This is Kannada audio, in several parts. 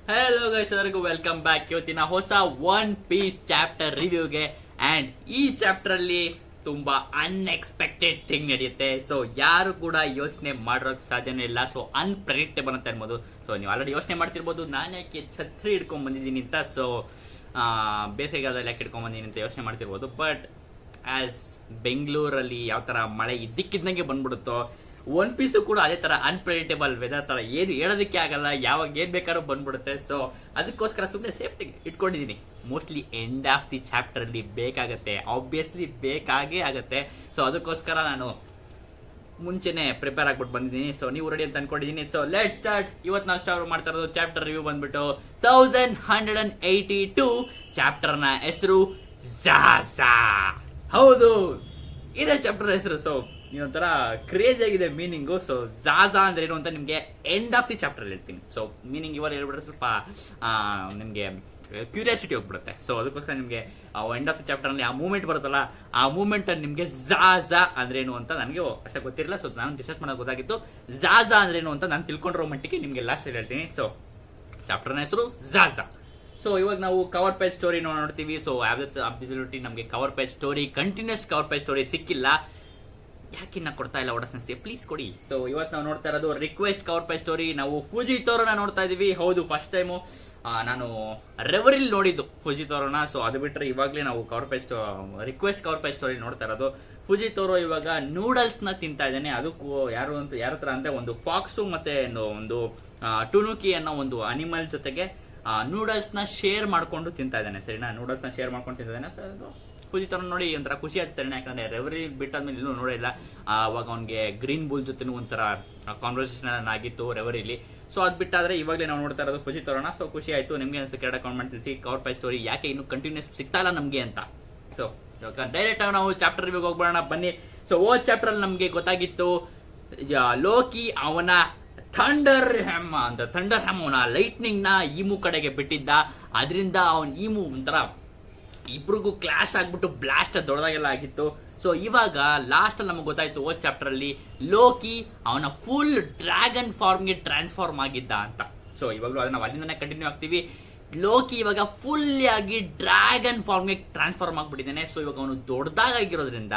ಹಲೋ ಗೈಸ್, ಎಲ್ಲರಿಗೂ ವೆಲ್ಕಮ್ ಬ್ಯಾಕ್. ಇವತ್ತಿನ ಹೊಸ ಒನ್ ಪೀಸ್ ಚಾಪ್ಟರ್ ರಿವ್ಯೂಗೆ. ಅಂಡ್ ಈ ಚಾಪ್ಟರ್ ಅಲ್ಲಿ ತುಂಬಾ ಅನ್ಎಕ್ಸ್ಪೆಕ್ಟೆಡ್ ಥಿಂಗ್ ನಡೆಯುತ್ತೆ. ಸೊ ಯಾರು ಕೂಡ ಯೋಚನೆ ಮಾಡೋಕ್ ಸಾಧ್ಯನೇ ಇಲ್ಲ. ಸೊ ಅನ್ಪ್ರೆಡಿಕ್ಟೇಬಲ್ ಅಂತ ಇರ್ಬೋದು. ಸೊ ನೀವು ಆಲ್ರೆಡಿ ಯೋಚನೆ ಮಾಡ್ತಿರ್ಬೋದು, ನಾನು ಯಾಕೆ ಛತ್ರಿ ಹಿಡ್ಕೊಂಡ್ ಬಂದಿದ್ದೀನಿ ಅಂತ. ಸೊ ಬೇಸಿಗೆಗಾಲದಲ್ಲಿ ಯಾಕೆ ಹಿಡ್ಕೊಂಡ್ ಬಂದಿದ್ದೀನಿ ಅಂತ ಯೋಚನೆ ಮಾಡ್ತಿರ್ಬೋದು. ಬಟ್ ಆಸ್ ಬೆಂಗಳೂರಲ್ಲಿ ಯಾವ ತರ ಮಳೆ ಇದ್ದಕ್ಕಿದ್ದಂಗೆ ಬಂದ್ಬಿಡುತ್ತೋ, ಒನ್ ಪೀಸು ಕೂಡ ಅದೇ ತರ ಅನ್ಪ್ರೆಡಿಕ್ಟೇಬಲ್ ವೆದರ್ ತರ ಏನು ಹೇಳೋದಕ್ಕೆ ಆಗಲ್ಲ, ಯಾವಾಗ ಏನ್ ಬೇಕಾದ್ರೂ ಬಂದ್ಬಿಡುತ್ತೆ. ಸೊ ಅದಕ್ಕೋಸ್ಕರ ಸುಮ್ಮನೆ ಸೇಫ್ಟಿ ಇಟ್ಕೊಂಡಿದ್ದೀನಿ. Mostly end of the chapter ಅಲ್ಲಿ ಬೇಕಾಗತ್ತೆ, ಆಬ್ವಿಯಸ್ಲಿ ಬೇಕಾಗೇ ಆಗತ್ತೆ. ಸೊ ಅದಕ್ಕೋಸ್ಕರ ನಾನು ಮುಂಚೆನೆ ಪ್ರಿಪೇರ್ ಆಗ್ಬಿಟ್ಟು ಬಂದಿದ್ದೀನಿ. ಸೊ ನೀವು ರೆಡಿ ಅಂತ ಅನ್ಕೊಂಡಿದ್ದೀನಿ. So let start. ಇವತ್ತು ನಾವು ಸ್ಟಾರ್ಟ್ ಮಾಡ್ತಾ ಇರೋದು ಚಾಪ್ಟರ್ ರಿವ್ಯೂ ಬಂದ್ಬಿಟ್ಟು 1182. ಚಾಪ್ಟರ್ ನ ಹೆಸರು ಝಾಝಾ. ಹೌದು, ಇದೇ ಚಾಪ್ಟರ್ ಹೆಸರು. ಸೊ ಒಂಥರ ಕ್ರೇಜ್ ಆಗಿದೆ ಮೀನಿಂಗು. ಸೊ ಝಾಝಾ ಅಂದ್ರೆ ಏನು ಅಂತ ನಿಮ್ಗೆ ಎಂಡ್ ಆಫ್ ದಿ ಚಾಪ್ಟರ್ ಹೇಳ್ತೀನಿ. ಸೊ ಮೀನಿಂಗ್ ಇವಾಗ ಹೇಳ್ಬಿಟ್ರೆ ಸ್ವಲ್ಪ ನಿಮ್ಗೆ ಕ್ಯೂರಿಯಾಸಿಟಿ ಹೋಗ್ಬಿಡುತ್ತೆ. ಸೊ ಅದಕ್ಕೋಸ್ಕರ ನಿಮ್ಗೆ ಎಂಡ್ ಆಫ್ ದಿ ಚಾಪ್ಟರ್ ಅಲ್ಲಿ ಆ ಮೂವ್ಮೆಂಟ್ ಬರುತ್ತಲ್ಲ, ಆ ಮೂವ್ಮೆಂಟ್ ಅಲ್ಲಿ ನಿಮ್ಗೆ ಝಾಝಾ ಅಂದ್ರೆ ಏನು ಅಂತ ನನಗೆ ಅಷ್ಟೇ ಗೊತ್ತಿರಲಿಲ್ಲ. ಸೊ ನಾನು ಡಿಸ್ಕಸ್ ಮಾಡೋದು ಗೊತ್ತಾಗಿತ್ತು. ಝಾಝಾ ಅಂದ್ರೆ ಏನು ಅಂತ ನಾನು ತಿಳ್ಕೊಂಡಿರೋ ಮಟ್ಟಿಗೆ ನಿಮ್ಗೆ ಲಾಸ್ಟ್ ಹೇಳ್ತೀನಿ. ಸೊ ಚಾಪ್ಟರ್ನ ಹೆಸರು ಝಾಝಾ. ಸೊ ಇವಾಗ ನಾವು ಕವರ್ ಪೇಜ್ ಸ್ಟೋರಿ ನೋಡ್ತೀವಿ. ಸೊ ಅಬ್ಸಲ್ಯೂಟ್ಲಿ ನಮಗೆ cover page story, continuous cover page story ಸಿಕ್ಕಿಲ್ಲ. ಯಾಕಿನ್ನ ಕೊಡ್ತಾ ಇಲ್ಲ ಒಡಸನ್ಸಿ, ಪ್ಲೀಸ್ ಕೊಡಿ. ಸೊ ಇವತ್ತು ನಾವು ನೋಡ್ತಾ ಇರೋದು ರಿಕ್ವೆಸ್ಟ್ ಕವರ್ ಪೇಜ್ ಸ್ಟೋರಿ. ನಾವು ಫುಜಿತೋರನ ನೋಡ್ತಾ ಇದೀವಿ. ಹೌದು, ಫಸ್ಟ್ ಟೈಮು ನಾನು ರೆವರಿಲ್ ನೋಡಿದ್ದು ಫುಜಿತೋರನ. ಸೊ ಅದು ಬಿಟ್ಟರೆ ಇವಾಗಲೇ ನಾವು cover page request cover page story ನೋಡ್ತಾ ಇರೋದು. ಫುಜಿತೋರೋ ಇವಾಗ ನೂಡಲ್ಸ್ ನ ತಿಂತಾ ಇದ್ದಾನೆ. ಅದಕ್ಕೂ ಯಾರ ಹತ್ರ ಅಂದ್ರೆ ಒಂದು ಫಾಕ್ಸು ಮತ್ತೆ ಒಂದು ಟುನುಕಿ ಅನ್ನೋ ಒಂದು ಅನಿಮಲ್ ಜೊತೆಗೆ ನೂಡಲ್ಸ್ ನ ಶೇರ್ ಮಾಡ್ಕೊಂಡು ತಿಂತಾ ಇದ್ದಾನೆ. ಸರಿನಾ, ನೂಡಲ್ಸ್ ನ ಶೇರ್ ಮಾಡ್ಕೊಂಡು ತಿಂತಾ ಇದ್ದಾನೆ. ಫುಜಿತೋರ ನೋಡಿ ಒಂಥರ ಖುಷಿ ಆಯ್ತು. ಸರಿನಾ, ಯಾಕಂದ್ರೆ ರೆವರಿ ಬಿಟ್ಟಾದ್ಮೇಲೆ ಇನ್ನೂ ನೋಡಿಲ್ಲ. ಅವಾಗ ಅವ್ನಿಗೆ ಗ್ರೀನ್ ಬುಲ್ ಜೊತೆ ಒಂಥರ ಕಾನ್ವರ್ಸೇಷನ್ ಆಗಿತ್ತು ರೆವರಿಲಿ. ಸೊ ಅದ್ ಬಿಟ್ಟಾದ್ರೆ ಇವಾಗಲೇ ನಾವು ನೋಡ್ತಾ ಇರೋದು ಫುಜಿತೋರನ. ಸೊ ಖುಷಿ ಆಯ್ತು. ನಿಮ್ಗೆ ಅನ್ಸುತ್ತೆ ಕೆರಡ ಕಾಮೆಂಟ್ ತಿಳಿಸಿ ಕವರ್ ಪೇಜ್ ಸ್ಟೋರಿ ಯಾಕೆ ಇನ್ನು ಕಂಟಿನ್ಯೂಸ್ ಸಿಗ್ತಾ ಇಲ್ಲ ನಮ್ಗೆ ಅಂತ. ಸೊ ಇವಾಗ ಡೈರೆಕ್ಟ್ ಆಗಿ ನಾವು ಚಾಪ್ಟರ್ ರಿವ್ಯೂಗೆ ಹೋಗ್ಬೋಣ ಬನ್ನಿ. ಸೊ ಓ ಚಾಪ್ಟರ್ ಅಲ್ಲಿ ನಮ್ಗೆ ಗೊತ್ತಾಗಿತ್ತು ಲೋಕಿ ಅವನ ಥಂಡರ್ ಹ್ಯಾಮ್ ಅವನ ಲೈಟ್ನಿಂಗ್ ನ ಈಮು ಕಡೆಗೆ ಬಿಟ್ಟಿದ್ದ. ಅದರಿಂದ ಅವನ್ ಈಮು ಒಂಥರ ಇಬ್ರಿಗೂ ಕ್ಲಾಶ್ ಆಗ್ಬಿಟ್ಟು ಬ್ಲಾಸ್ಟ್ ದೊಡ್ಡದಾಗೆಲ್ಲ ಆಗಿತ್ತು. ಸೊ ಇವಾಗ ಲಾಸ್ಟ್ ಅಲ್ಲಿ ನಮಗೆ ಗೊತ್ತಾಯ್ತು ಓ ಚಾಪ್ಟರ್ ಅಲ್ಲಿ ಲೋಕಿ ಅವನ ಫುಲ್ ಡ್ರ್ಯಾಗನ್ ಫಾರ್ಮ್ ಗೆ ಟ್ರಾನ್ಸ್ಫಾರ್ಮ್ ಆಗಿದ್ದ ಅಂತ. ಸೊ ಇವಾಗಲೂ ಅದನ್ನ ಅಲ್ಲಿಂದನೇ ಕಂಟಿನ್ಯೂ ಆಗ್ತೀವಿ. ಲೋಕಿ ಇವಾಗ ಫುಲ್ ಆಗಿ ಡ್ರ್ಯಾಗನ್ ಫಾರ್ಮ್ ಗೆ ಟ್ರಾನ್ಸ್ಫಾರ್ಮ್ ಆಗ್ಬಿಟ್ಟಿದ್ದಾನೆ. ಸೊ ಇವಾಗ ಅವನು ದೊಡ್ಡದಾಗಿರೋದ್ರಿಂದ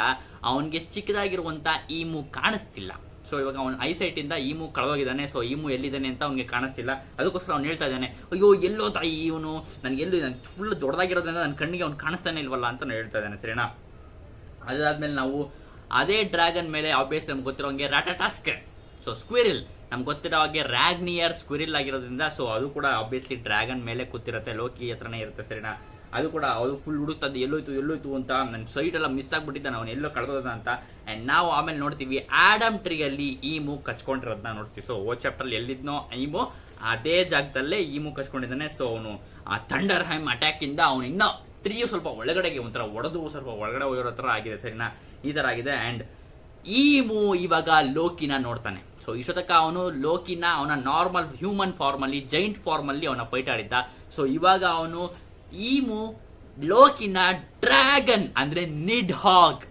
ಅವನಿಗೆ ಚಿಕ್ಕದಾಗಿರುವಂತ ಈಮು ಕಾಣಿಸ್ತಿಲ್ಲ. ಸೊ ಇವಾಗ ಅವನ ಐಸೈಟ್ ಇಂದ ಈಮು ಕಳೆದೋಗಿದ್ದಾನೆ. ಸೊ ಈಮು ಎಲ್ಲಿದ್ದಾನೆ ಅಂತ ಅವ್ನಿಗೆ ಕಾಣಿಸ್ತಿಲ್ಲ. ಅದಕ್ಕೋಸ್ಕರ ಅವ್ನು ಹೇಳ್ತಾ ಇದ್ದಾನೆ, ಅಯ್ಯೋ ಎಲ್ಲೋ ತಾಯಿ ಇವನು ನನಗೆಲ್ಲೂ ಫುಲ್ ದೊಡ್ಡದಾಗಿರೋದ್ರಿಂದ ನನ್ನ ಕಣ್ಣಿಗೆ ಅವ್ನು ಕಾಣಿಸ್ತಾನೆ ಇಲ್ವಲ್ಲ ಅಂತ ಹೇಳ್ತಾ ಇದ್ದಾನೆ. ಸರಿನಾ, ಅದಾದ್ಮೇಲೆ ನಾವು ಅದೇ ಡ್ರ್ಯಾಗನ್ ಮೇಲೆ ಆಬ್ವಿಯಸ್ ನಮ್ಗೆ ಗೊತ್ತಿರೋ ಹಂಗೆ ರಾಟಾಟಾಸ್ಕ್, ಸೊ ಸ್ಕ್ವಿರಿಲ್, ನಮ್ಗೆ ಗೊತ್ತಿರೋ ಹಾಗೆ ರ್ಯಾಗ್ನಿಯರ್ ಸ್ಕ್ವಿರಿಲ್ ಆಗಿರೋದ್ರಿಂದ ಸೊ ಅದು ಕೂಡ ಆಬ್ವಿಯಸ್ಲಿ ಡ್ರ್ಯಾಗನ್ ಮೇಲೆ ಕೂತಿರುತ್ತೆ, ಲೋಕಿ ಹತ್ರನೇ ಇರುತ್ತೆ. ಸರಿನಾ, ಅದು ಕೂಡ ಅದು ಫುಲ್ ಹುಡುಕ್ತದೆ ಎಲ್ಲೋಯ್ತು ಅಂತ ನನ್ನ ಸೈಟ್ ಎಲ್ಲ ಮಿಸ್ ಆಗ್ಬಿಟ್ಟಿದ್ದಾನೆ, ಅವನು ಎಲ್ಲೋ ಕಳೆದೋದ ಅಂತ. ಅಂಡ್ ನಾವು ಆಮೇಲೆ ನೋಡ್ತೀವಿ ಆಡಮ್ ಟ್ರೀ ಅಲ್ಲಿ ಈಮು ಕಚ್ಕೊಂಡಿರೋದನ್ನ ನೋಡ್ತೀವಿ. ಸೊ ಓ ಚಾಪ್ಟರ್ ಅಲ್ಲಿ ಎಲ್ಲಿದ್ನೋ ಈಮು ಅದೇ ಜಾಗದಲ್ಲೇ ಈಮು ಕಚ್ಕೊಂಡಿದ್ದಾನೆ. ಸೊ ಅವನು ಆ ಥಂಡರ್ ಹೈಮ್ ಅಟ್ಯಾಕ್ ಇಂದ ಅವನು ಇನ್ನ ಟ್ರೀಯು ಸ್ವಲ್ಪ ಒಳಗಡೆಗೆ ಒಂಥರ ಒಡೆದು ಸ್ವಲ್ಪ ಒಳಗಡೆ ಹೋಗಿರೋ ತರ ಆಗಿದೆ. ಸರಿನಾ, ಈ ತರ ಆಗಿದೆ. ಅಂಡ್ ಈಮು ಇವಾಗ ಲೋಕಿನ ನೋಡ್ತಾನೆ. ಸೊ ಇಷ್ಟೊತ್ತಕ ಅವನು ಲೋಕಿನ ಅವನ ನಾರ್ಮಲ್ ಹ್ಯೂಮನ್ ಫಾರ್ಮ್ ಅಲ್ಲಿ, ಜೈಂಟ್ ಫಾರ್ಮ್ ಅಲ್ಲಿ ಅವನ ಫೈಟ್ ಆಡಿದ್ದ. ಸೊ ಇವಾಗ ಅವನು ಈಮು ಲೋಕಿನ ಡ್ರ್ಯಾಗನ್ ಅಂದ್ರೆ ನಿಡ್ ಹಾಗ್,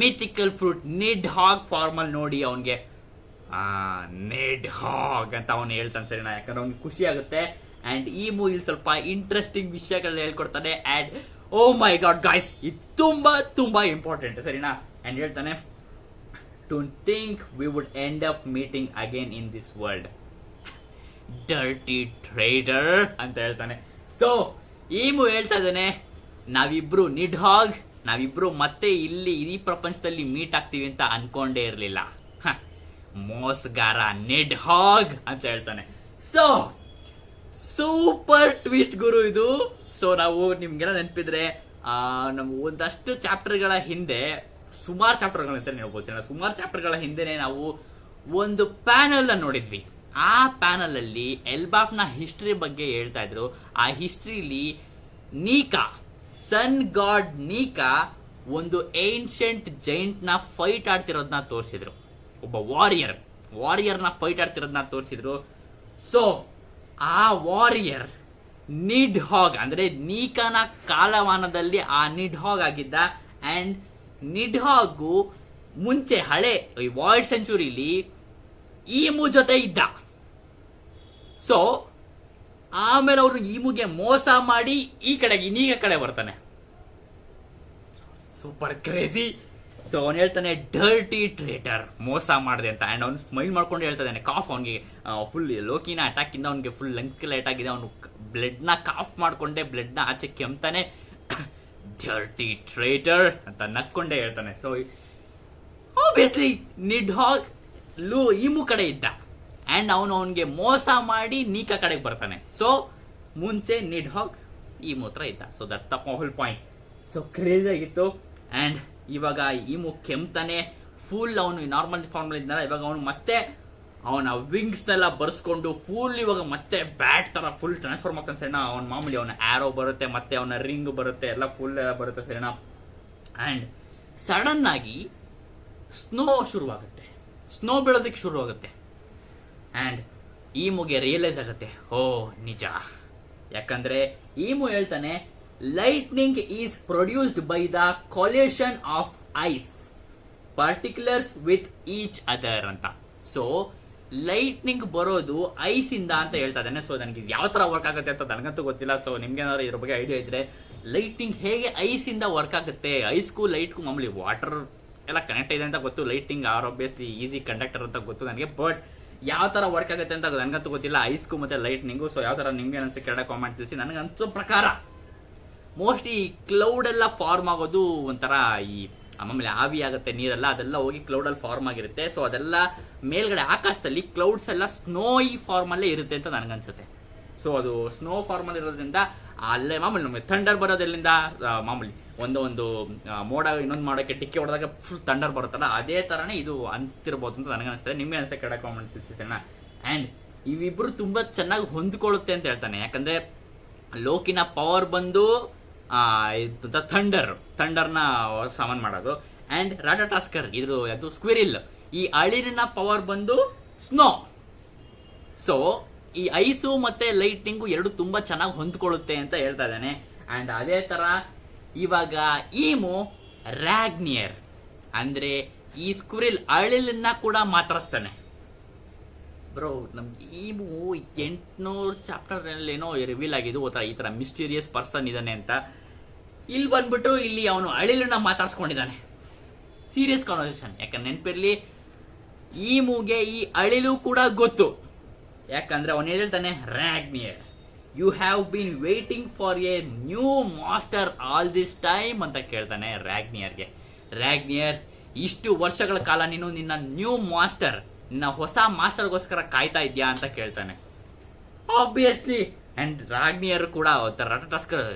ಮಿಥಿಕಲ್ ಫ್ರೂಟ್ ನಿಡ್ ಹಾಗ್ ಫಾರ್ಮ್ ಅಲ್ಲಿ ನೋಡಿ ಅವನ್ಗೆ ನಿಡ್ ಹಾಗ್ ಅಂತ ಅವನು ಹೇಳ್ತಾನೆ. ಸರಿನಾ, ಯಾಕಂದ್ರೆ ಅವ್ನಿಗೆ ಖುಷಿ ಆಗುತ್ತೆ. ಅಂಡ್ ಈಮು ಇಲ್ಲಿ ಸ್ವಲ್ಪ ಇಂಟ್ರೆಸ್ಟಿಂಗ್ ವಿಷಯಗಳನ್ನ ಹೇಳ್ಕೊಡ್ತಾನೆ. And oh my god guys, ಇದು ತುಂಬಾ ಇಂಪಾರ್ಟೆಂಟ್. ಸರಿನಾ, ಅಂಡ್ ಹೇಳ್ತಾನೆ to think we would end up meeting again in this world, dirty trader ಅಂತ ಹೇಳ್ತಾನೆ. ಸೊ ಈಮು ಹೇಳ್ತಾ ಇದ್ದಾನೆ, ನಾವಿಬ್ರು ನಿಡ್ ಹಾಗ್, ನಾವಿಬ್ರು ಮತ್ತೆ ಇಲ್ಲಿ ಈ ಪ್ರಪಂಚದಲ್ಲಿ ಮೀಟ್ ಆಗ್ತೀವಿ ಅಂತ ಅನ್ಕೊಂಡೇ ಇರ್ಲಿಲ್ಲ, ಮೋಸಗಾರ ನಿಡ್ ಹಾಗ್ ಅಂತ ಹೇಳ್ತಾನೆ. ಸೊ ಸೂಪರ್ ಟ್ವಿಸ್ಟ್ ಗುರು ಇದು. ಸೊ ನಾವು ನಿಮ್ಗೆಲ್ಲ ನೆನಪಿದ್ರೆ ನಾವು ಒಂದಷ್ಟು ಚಾಪ್ಟರ್ಗಳ ಹಿಂದೆ, ಸುಮಾರು ಚಾಪ್ಟರ್ಗಳ ಹಿಂದೆನೆ ನಾವು ಒಂದು ಪ್ಯಾನಲ್ ನೋಡಿದ್ವಿ. ಆ ಪ್ಯಾನಲ್ ಅಲ್ಲಿ ಎಲ್ಬಾಫ್ನ ಹಿಸ್ಟ್ರಿ ಬಗ್ಗೆ ಹೇಳ್ತಾ ಇದ್ರು. ಆ ಹಿಸ್ಟ್ರಿಲಿ ನೀಕಾ, ಸನ್ ಗಾಡ್ ನೀಕಾ ಒಂದು ಏನ್ಷಂಟ್ ಜೈಂಟ್ ನ ಫೈಟ್ ಆಡ್ತಿರೋದನ್ನ ತೋರಿಸಿದ್ರು. ಒಬ್ಬ ವಾರಿಯರ್ ನ ಫೈಟ್ ಆಡ್ತಿರೋದನ್ನ ತೋರಿಸಿದ್ರು. ಸೊ ಆ ವಾರಿಯರ್ ನಿಡ್ ಹಾಗ್ ಅಂದ್ರೆ ನೀಕಾನ ಕಾಲಮಾನದಲ್ಲಿ ಆ ನಿಡ್ ಹಾಗ್ ಆಗಿದ್ದ. ಅಂಡ್ ನಿಡ್ ಹಾಗು ಮುಂಚೆ ಹಳೆ ವಾಯ್ಡ್ ಸೆಂಚುರಿಲಿ ಈಮು ಜೊತೆ ಇದ್ದ. ಸೊ ಆಮೇಲೆ ಅವ್ರು ಈಮುಗೆ ಮೋಸ ಮಾಡಿ ಈ ಕಡೆಗೆ ಇನ್ನೀಗ ಕಡೆ ಬರ್ತಾನೆ. Super crazy. ಸೊ ಅವ್ನು ಹೇಳ್ತಾನೆ ಡರ್ಟಿ ಟ್ರೇಟರ್, ಮೋಸ ಮಾಡಿದೆ ಅಂತ. ಅಂಡ್ ಅವ್ನು ಸ್ಮೈಲ್ ಮಾಡ್ಕೊಂಡು ಹೇಳ್ತಾನೆ ಕಾಫ್, ಅವನಿಗೆ ಫುಲ್ ಲೋಕಿನ ಅಟ್ಯಾಕ್ ಇಂದ ಅವ್ನಿಗೆ ಫುಲ್ ಲಂಗ್ ಲೈಟ್ ಆಗಿದೆ, ಅವನು ಬ್ಲಡ್ ನ ಕಾಫ್ ಮಾಡ್ಕೊಂಡೆ ಬ್ಲಡ್ ನ ಆಚೆ ಕೆಮ್ತಾನೆ. ಡರ್ಟಿ ಟ್ರೇಟರ್ ಅಂತ ನಕ್ಕೊಂಡೇ ಹೇಳ್ತಾನೆ. ಸೊ ಆಬ್ವಿಯಸ್ಲಿ ನಿಡ್ಹಾಗ್ ಈಮು ಕಡೆ ಇದ್ದ ಅಂಡ್ ಅವನಿಗೆ ಮೋಸ ಮಾಡಿ ನೀಕಾ ಕಡೆಗೆ ಬರ್ತಾನೆ. ಸೊ ಮುಂಚೆ ನಿಡ್ಹಾಗ್ ಈಮು ಹತ್ರ ಇದ್ದ. So that's the whole point. So crazy ಆಗಿತ್ತು. ಅಂಡ್ ಇವಾಗ ಈಮು ಕೆಮ್ತಾನೆ, ಫುಲ್ ಅವನು ನಾರ್ಮಲ್ ಫಾರ್ಮಲ್ ಇದ್ನಲ್ಲ, ಇವಾಗ ಅವನು ಮತ್ತೆ ಅವನ ವಿಂಗ್ಸ್ ನೆಲ್ಲ ಬರ್ಸ್ಕೊಂಡು ಫುಲ್ ಇವಾಗ ಮತ್ತೆ ಬ್ಯಾಟ್ ತರ ಫುಲ್ ಟ್ರಾನ್ಸ್ಫಾರ್ಮ್ ಆಗ್ತಾನೆ ಸರಿನಾ. ಅವನ ಮಾಮೂಲಿ ಅವನ ಆರೋ ಬರುತ್ತೆ, ಮತ್ತೆ ಅವನ ರಿಂಗ್ ಬರುತ್ತೆ, ಎಲ್ಲ ಫುಲ್ ಬರುತ್ತೆ ಸರಿನಾ. ಅಂಡ್ ಸಡನ್ ಆಗಿ ಸ್ನೋ ಶುರುವಾಗುತ್ತೆ, ಸ್ನೋ ಬೀಳೋದಕ್ಕೆ ಶುರುವಾಗುತ್ತೆ. ಅಂಡ್ ಈಮುಗೆ ರಿಯಲೈಸ್ ಆಗುತ್ತೆ, ಓ ನಿಜ. ಯಾಕಂದ್ರೆ ಈಮು ಹೇಳ್ತಾನೆ lightning is produced by the collision of ice particulars with each other ಅಂತ. ಸೊ ಲೈಟ್ನಿಂಗ್ ಬರೋದು ಐಸ್ ಇಂದ ಅಂತ ಹೇಳ್ತಾ ಇದ್ದಾನೆ. ಸೊ ನನಗೆ ಯಾವ ತರ ವರ್ಕ್ ಆಗುತ್ತೆ ಅಂತ ನನಗಂತೂ ಗೊತ್ತಿಲ್ಲ. ಸೊ ನಿಮ್ಗೆ ಏನಾದ್ರು ಇದ್ರ ಬಗ್ಗೆ ಐಡಿಯಾ ಇದ್ರೆ ಲೈಟಿಂಗ್ ಹೇಗೆ ಐಸ್ ಇಂದ ವರ್ಕ್ ಆಗುತ್ತೆ, ಐಸ್ಗೂ ಲೈಟ್ಗೂ ಮಾಮೂಲಿ ವಾಟರ್ ಎಲ್ಲ ಕನೆಕ್ಟ್ ಇದೆ ಅಂತ ಗೊತ್ತು, ಲೈಟಿಂಗ್ ಆಬ್ವಿಯಸ್ಲಿ ಈಸಿ ಕಂಡಕ್ಟರ್ ಅಂತ ಗೊತ್ತು ನನಗೆ. ಬಟ್ ಯಾವ ತರ ವರ್ಕ್ ಆಗುತ್ತೆ ಅಂತ ನನಗಂತೂ ಗೊತ್ತಿಲ್ಲ, ಐಸ್ಗೂ ಮತ್ತೆ ಲೈಟ್ನಿಂಗು. ಸೊ ಯಾವ ತರ ನಿಮ್ಗೆ ಅನಿಸುತ್ತೆ ಕೆಳಗಡೆ ಕಾಮೆಂಟ್ ತಿಳಿಸಿ. ನನಗಂತೂ ಪ್ರಕಾರ ಮೋಸ್ಟ್ಲಿ ಕ್ಲೌಡ್ ಎಲ್ಲ ಫಾರ್ಮ್ ಆಗೋದು ಒಂಥರ ಈ ಆಮೇಲೆ ಆವಿ ಆಗುತ್ತೆ ನೀರೆಲ್ಲ, ಅದೆಲ್ಲ ಹೋಗಿ ಕ್ಲೌಡ್ ಅಲ್ಲಿ ಫಾರ್ಮ್ ಆಗಿರುತ್ತೆ. ಸೊ ಅದೆಲ್ಲ ಮೇಲ್ಗಡೆ ಆಕಾಶದಲ್ಲಿ ಕ್ಲೌಡ್ಸ್ ಎಲ್ಲ ಸ್ನೋಯಿ ಫಾರ್ಮ್ ಅಲ್ಲೇ ಇರುತ್ತೆ ಅಂತ ನನಗನ್ಸುತ್ತೆ. ಸೊ ಅದು ಸ್ನೋ ಫಾರ್ಮ್ ಅಲ್ಲಿ ಇರೋದ್ರಿಂದ ಅಲ್ಲೇ ಮಾಮೂಲಿ ನಮಗೆ ಥಂಡರ್ ಬರೋದ್ರಿಂದ ಮಾಮೂಲಿ ಒಂದು ಮೋಡ ಇನ್ನೊಂದು ಮಾಡೋಕ್ಕೆ ಟಿಕ್ಕಿ ಹೊಡೆದಾಗ ಫುಲ್ ಥಂಡರ್ ಬರುತ್ತಲ್ಲ, ಅದೇ ತರನೇ ಇದು ಅನ್ಸ್ತಿರ್ಬೋದು ಅಂತ ನನಗನ್ಸುತ್ತೆ. ನಿಮ್ಗೆ ಅನ್ಸುತ್ತೆ ಕೆಳಗೆ ಕಾಮೆಂಟ್ ತಿಳಿಸಿದ್ದೇನೆ. ಅಂಡ್ ಇವಿಬ್ರು ತುಂಬಾ ಚೆನ್ನಾಗಿ ಹೊಂದ್ಕೊಳ್ಳುತ್ತೆ ಅಂತ ಹೇಳ್ತಾನೆ. ಯಾಕಂದ್ರೆ ಲೋಕಿನ ಪವರ್ ಬಂದು ಥಂಡರ್ನ ಸಾಮಾನ್ ಮಾಡೋದು, ಅಂಡ್ ರಾಟಾಟಾಸ್ಕರ್ ಇದು ಸ್ಕ್ವಿರಿಲ್ ಈ ಅಳಿರಿನ ಪವರ್ ಬಂದು ಸ್ನೋ. ಸೊ ಈ ಐಸು ಮತ್ತೆ ಲೈಟಿಂಗು ಎರಡು ತುಂಬಾ ಚೆನ್ನಾಗಿ ಹೊಂದ್ಕೊಳ್ಳುತ್ತೆ ಅಂತ ಹೇಳ್ತಾ ಇದ್ದಾನೆ. ಅಂಡ್ ಅದೇ ತರ ಇವಾಗ ಈಮು ರ್ಯಾಗ್ನಿಯರ್ ಅಂದ್ರೆ ಈ ಸ್ಕ್ವಿರಿಲ್ ಅಳಿಲನ್ನ ಕೂಡ ಮಾತಾಡಿಸ್ತಾನೆ. ಬ್ರೋ ನಮ್ಗೆ ಈಮು 800 ಚಾಪ್ಟರ್ ಏನೋ ರಿವೀಲ್ ಆಗಿದ್ದು ಈ ತರ ಮಿಸ್ಟೀರಿಯಸ್ ಪರ್ಸನ್ ಇದಾನೆ ಅಂತ. ಇಲ್ಲಿ ಬಂದ್ಬಿಟ್ಟು ಇಲ್ಲಿ ಅವನು ಅಳಿಲನ್ನ ಮಾತಾಡ್ಸ್ಕೊಂಡಿದ್ದಾನೆ. Serious conversation. ಯಾಕಂದ್ರೆ ನೆನಪಿರ್ಲಿ, ಈಮುಗೆ ಈ ಅಳಿಲು ಕೂಡ ಗೊತ್ತು. ಯಾಕಂದ್ರೆ ಅವನು ಹೇಳ್ತಾನೆ Ragnir you have been waiting for a new master all this time ಅಂತ ಕೇಳ್ತಾನೆ ರ್ಯಾಗ್ನಿಯರ್ಗೆ. ರ್ಯಾಗ್ನಿಯರ್ ಇಷ್ಟು ವರ್ಷಗಳ ಕಾಲ ನೀನು ನಿನ್ನ ನ್ಯೂ ಮಾಸ್ಟರ್, ನಿನ್ನ ಹೊಸ ಮಾಸ್ಟರ್ಗೋಸ್ಕರ ಕಾಯ್ತಾ ಇದ್ಯಾ ಅಂತ ಕೇಳ್ತಾನೆ. ಆಬ್ವಿಯಸ್ಲಿ. ಅಂಡ್ ರಾಗ್ನಿಯರ್ ಕೂಡ ರಾಟಾಟಾಸ್ಕರ್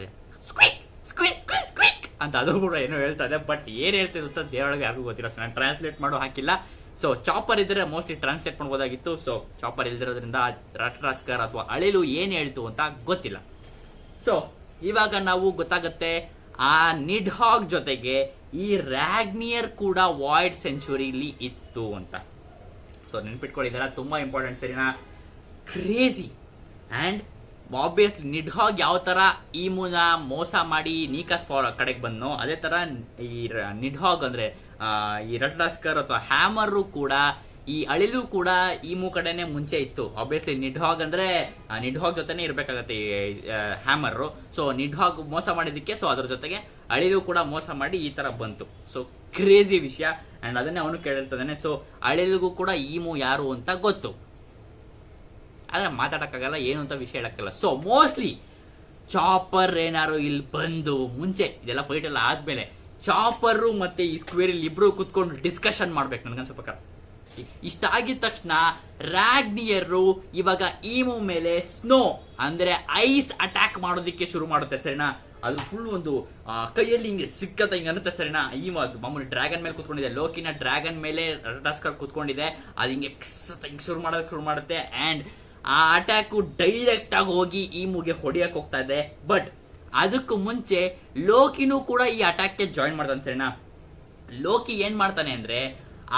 ಅಂತ ಅದು ಕೂಡ ಏನೋ ಹೇಳ್ತಾ ಇದೆ. ಬಟ್ ಏನ್ ಹೇಳ್ತಿರುತ್ತ ದೇವಳಿಗೆ ಯಾರಿಗೂ ಗೊತ್ತಿಲ್ಲ. ಸೊ ನಾನು ಟ್ರಾನ್ಸ್ಲೇಟ್ ಮಾಡೋ ಹಾಕಿಲ್ಲ. ಸೊ ಚಾಪರ್ ಇದ್ರೆ ಮೋಸ್ಟ್ಲಿ ಟ್ರಾನ್ಸ್ಲೇಟ್ ಮಾಡ್ಬೋದಾಗಿತ್ತು. ಸೊ ಚಾಪರ್ ಇಲ್ದಿರೋದ್ರಿಂದ ರಾಟಾಟಾಸ್ಕರ್ ಅಥವಾ ಅಳಿಲು ಏನ್ ಹೇಳ್ತು ಅಂತ ಗೊತ್ತಿಲ್ಲ. ಸೊ ಇವಾಗ ನಾವು ಗೊತ್ತಾಗತ್ತೆ ಆ ನಿಡ್ಹಾಗ್ ಜೊತೆಗೆ ಈ ರ್ಯಾಗ್ನಿಯರ್ ಕೂಡ ವಾಯ್ಡ್ ಸೆಂಚುರಿಲಿ ಇತ್ತು ಅಂತ. ಸೊ ನೆನ್ಪಿಟ್ಕೊಂಡಿದ್ದಾರ, ತುಂಬಾ ಇಂಪಾರ್ಟೆಂಟ್ ಸರಿನಾ. ಕ್ರೇಜಿ. ಅಂಡ್ ಆಬ್ವಿಯಸ್ಲಿ ನಿಡ್ಹಾಗ್ ಯಾವ ತರ ಈಮುನ ಮೋಸ ಮಾಡಿ ನೀಕಾಸ್ ಕಡೆಗೆ ಬಂದನೋ ಅದೇ ತರ ಈ ನಿಡ್ಹಾಗ್ ಅಂದ್ರೆ ಈ ರಾಟಾಟಾಸ್ಕರ್ ಅಥವಾ ಹ್ಯಾಮರ್ ಕೂಡ ಈ ಅಳಿಲು ಕೂಡ ಈಮು ಕಡೆನೆ ಮುಂಚೆ ಇತ್ತು. ಆಬ್ವಿಯಸ್ಲಿ ನಿಡ್ಹಾಗ್ ಅಂದ್ರೆ ನಿಡ್ಹಾಗ್ ಜೊತೆನೆ ಇರ್ಬೇಕಾಗತ್ತೆ ಹ್ಯಾಮರ್. ಸೊ ನಿಡ್ಹಾಗ್ ಮೋಸ ಮಾಡಿದಕ್ಕೆ ಸೊ ಅದ್ರ ಜೊತೆಗೆ ಅಳಿಲು ಕೂಡ ಮೋಸ ಮಾಡಿ ಈ ತರ ಬಂತು. ಸೊ ಕ್ರೇಜಿ ವಿಷಯ. ಅಂಡ್ ಅದನ್ನೇ ಅವನು ಕೇಳಿರ್ತಾನೆ. ಸೊ ಅಳಿಲಿಗೂ ಕೂಡ ಈಮು ಯಾರು ಅಂತ ಗೊತ್ತು, ಆದ್ರೆ ಮಾತಾಡಕ್ಕಾಗಲ್ಲ, ಏನು ಅಂತ ವಿಷಯ ಹೇಳಕ್ಕಾಗಲ್ಲ. ಸೊ ಮೋಸ್ಟ್ಲಿ ಚಾಪರ್ ಏನಾರು ಇಲ್ಲಿ ಬಂದು ಮುಂಚೆ ಇದೆಲ್ಲ ಫೈಟ್ ಎಲ್ಲ ಆದ್ಮೇಲೆ ಚಾಪರ್ ಮತ್ತೆ ಈ ಸ್ಕ್ವೇರ್ ಇಬ್ರು ಕುತ್ಕೊಂಡು ಡಿಸ್ಕಷನ್ ಮಾಡ್ಬೇಕು ನನ್ಗನ್ಸೋ ಪ್ರಕಾರ. ಇಷ್ಟ ಆಗಿದ ತಕ್ಷಣ ರ್ಯಾಗ್ನಿಯರ್ ಇವಾಗ ಈಮು ಮೇಲೆ ಸ್ನೋ ಅಂದ್ರೆ ಐಸ್ ಅಟ್ಯಾಕ್ ಮಾಡೋದಿಕ್ಕೆ ಶುರು ಮಾಡುತ್ತೆ ಸರಿನಾ. ಅದು ಫುಲ್ ಒಂದು ಕೈಯಲ್ಲಿ ಹಿಂಗೆ ಸಿಕ್ಕತ್ತ ಹಿಂಗ ಅನ್ನತ್ತೆ ಸರಿನಾ. ಈಮು ಅದು ಮಾಮೂಲಿ ಡ್ರ್ಯಾಗನ್ ಮೇಲೆ ಕುತ್ಕೊಂಡಿದೆ, ಲೋಕಿನ ಡ್ರ್ಯಾಗನ್ ಮೇಲೆ ರಾಟಾಟಾಸ್ಕರ್ ಕುತ್ಕೊಂಡಿದೆ. ಅದು ಹಿಂಗೆ ಶುರು ಮಾಡೋದಕ್ಕೆ ಶುರು ಮಾಡುತ್ತೆ. ಅಂಡ್ ಆ ಅಟ್ಯಾಕ್ ಡೈರೆಕ್ಟ್ ಆಗಿ ಹೋಗಿ ಈಮುಗೆ ಹೊಡಿಯಕ್ ಹೋಗ್ತಾ ಇದೆ. ಬಟ್ ಅದಕ್ಕೂ ಮುಂಚೆ ಲೋಕಿನೂ ಕೂಡ ಈ ಅಟ್ಯಾಕ್ಗೆ ಜಾಯಿನ್ ಮಾಡ್ತಾನೆ ಸರಿನಾ. ಲೋಕಿ ಏನ್ ಮಾಡ್ತಾನೆ ಅಂದ್ರೆ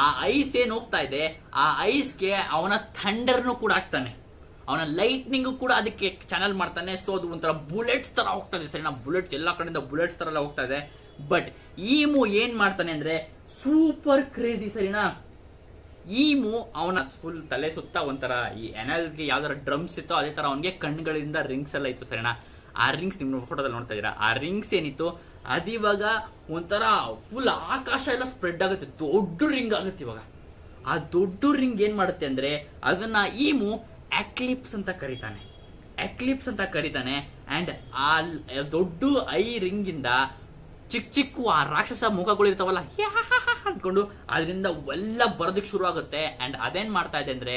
ಆ ಐಸ್ ಏನ್ ಹೋಗ್ತಾ ಇದೆ ಆ ಐಸ್ಗೆ ಅವನ ಥಂಡರ್ನು ಕೂಡ ಹಾಕ್ತಾನೆ, ಅವನ ಲೈಟ್ನಿಂಗ್ ಕೂಡ ಅದಕ್ಕೆ ಚಾನಲ್ ಮಾಡ್ತಾನೆ. ಸೊ ಅದು ಒಂಥರ ಬುಲೆಟ್ಸ್ ತರ ಹೋಗ್ತಾ ಇದೆ ಸರಿನಾ. ಬುಲೆಟ್ಸ್ ಎಲ್ಲಾ ಕಡೆಯಿಂದ ಬುಲೆಟ್ಸ್ ತರ ಎಲ್ಲ ಹೋಗ್ತಾ ಇದೆ. ಬಟ್ ಈಮು ಏನ್ ಮಾಡ್ತಾನೆ ಅಂದ್ರೆ ಸೂಪರ್ ಕ್ರೇಜಿ ಸರಿನಾ. ಈಮು ಅವನ ಫುಲ್ ತಲೆ ಸುತ್ತ ಒಂಥರ ಈ ಎನಲ್ಗೆ ಯಾವ್ದಾರ ಡ್ರಮ್ಸ್ ಇತ್ತೋ ಅದೇ ತರ ಅವನಿಗೆ ಕಣ್ಗಳಿಂದ ರಿಂಗ್ಸ್ ಎಲ್ಲ ಇತ್ತು ಸರಿನಾ. ಆ ರಿಂಗ್ಸ್ ನಿಮ್ ಫೋಟೋದಲ್ಲಿ ನೋಡ್ತಾ ಇದೀರಾ, ಆ ರಿಂಗ್ಸ್ ಏನಿತ್ತು ಅದಿವಾಗ ಒಂಥರ ಫುಲ್ ಆಕಾಶ ಎಲ್ಲ ಸ್ಪ್ರೆಡ್ ಆಗುತ್ತೆ, ದೊಡ್ಡ ರಿಂಗ್ ಆಗುತ್ತೆ. ಇವಾಗ ಆ ದೊಡ್ಡ ರಿಂಗ್ ಏನ್ ಮಾಡುತ್ತೆ ಅಂದ್ರೆ ಅದನ್ನ ಈಮು ಎಕ್ಲಿಪ್ಸ್ ಅಂತ ಕರೀತಾನೆ. ಅಂಡ್ ಆ ದೊಡ್ಡ ಐ ರಿಂಗ್ ಇಂದ ಚಿಕ್ಕ ಆ ರಾಕ್ಷಸ ಮುಖಗಳು ಇರ್ತಾವಲ್ಲ ಅನ್ಕೊಂಡು ಅದರಿಂದ ಎಲ್ಲ ಬರೋದಕ್ಕೆ ಶುರು ಆಗುತ್ತೆ. ಅಂಡ್ ಅದೇನ್ ಮಾಡ್ತಾ ಇದೆ ಅಂದ್ರೆ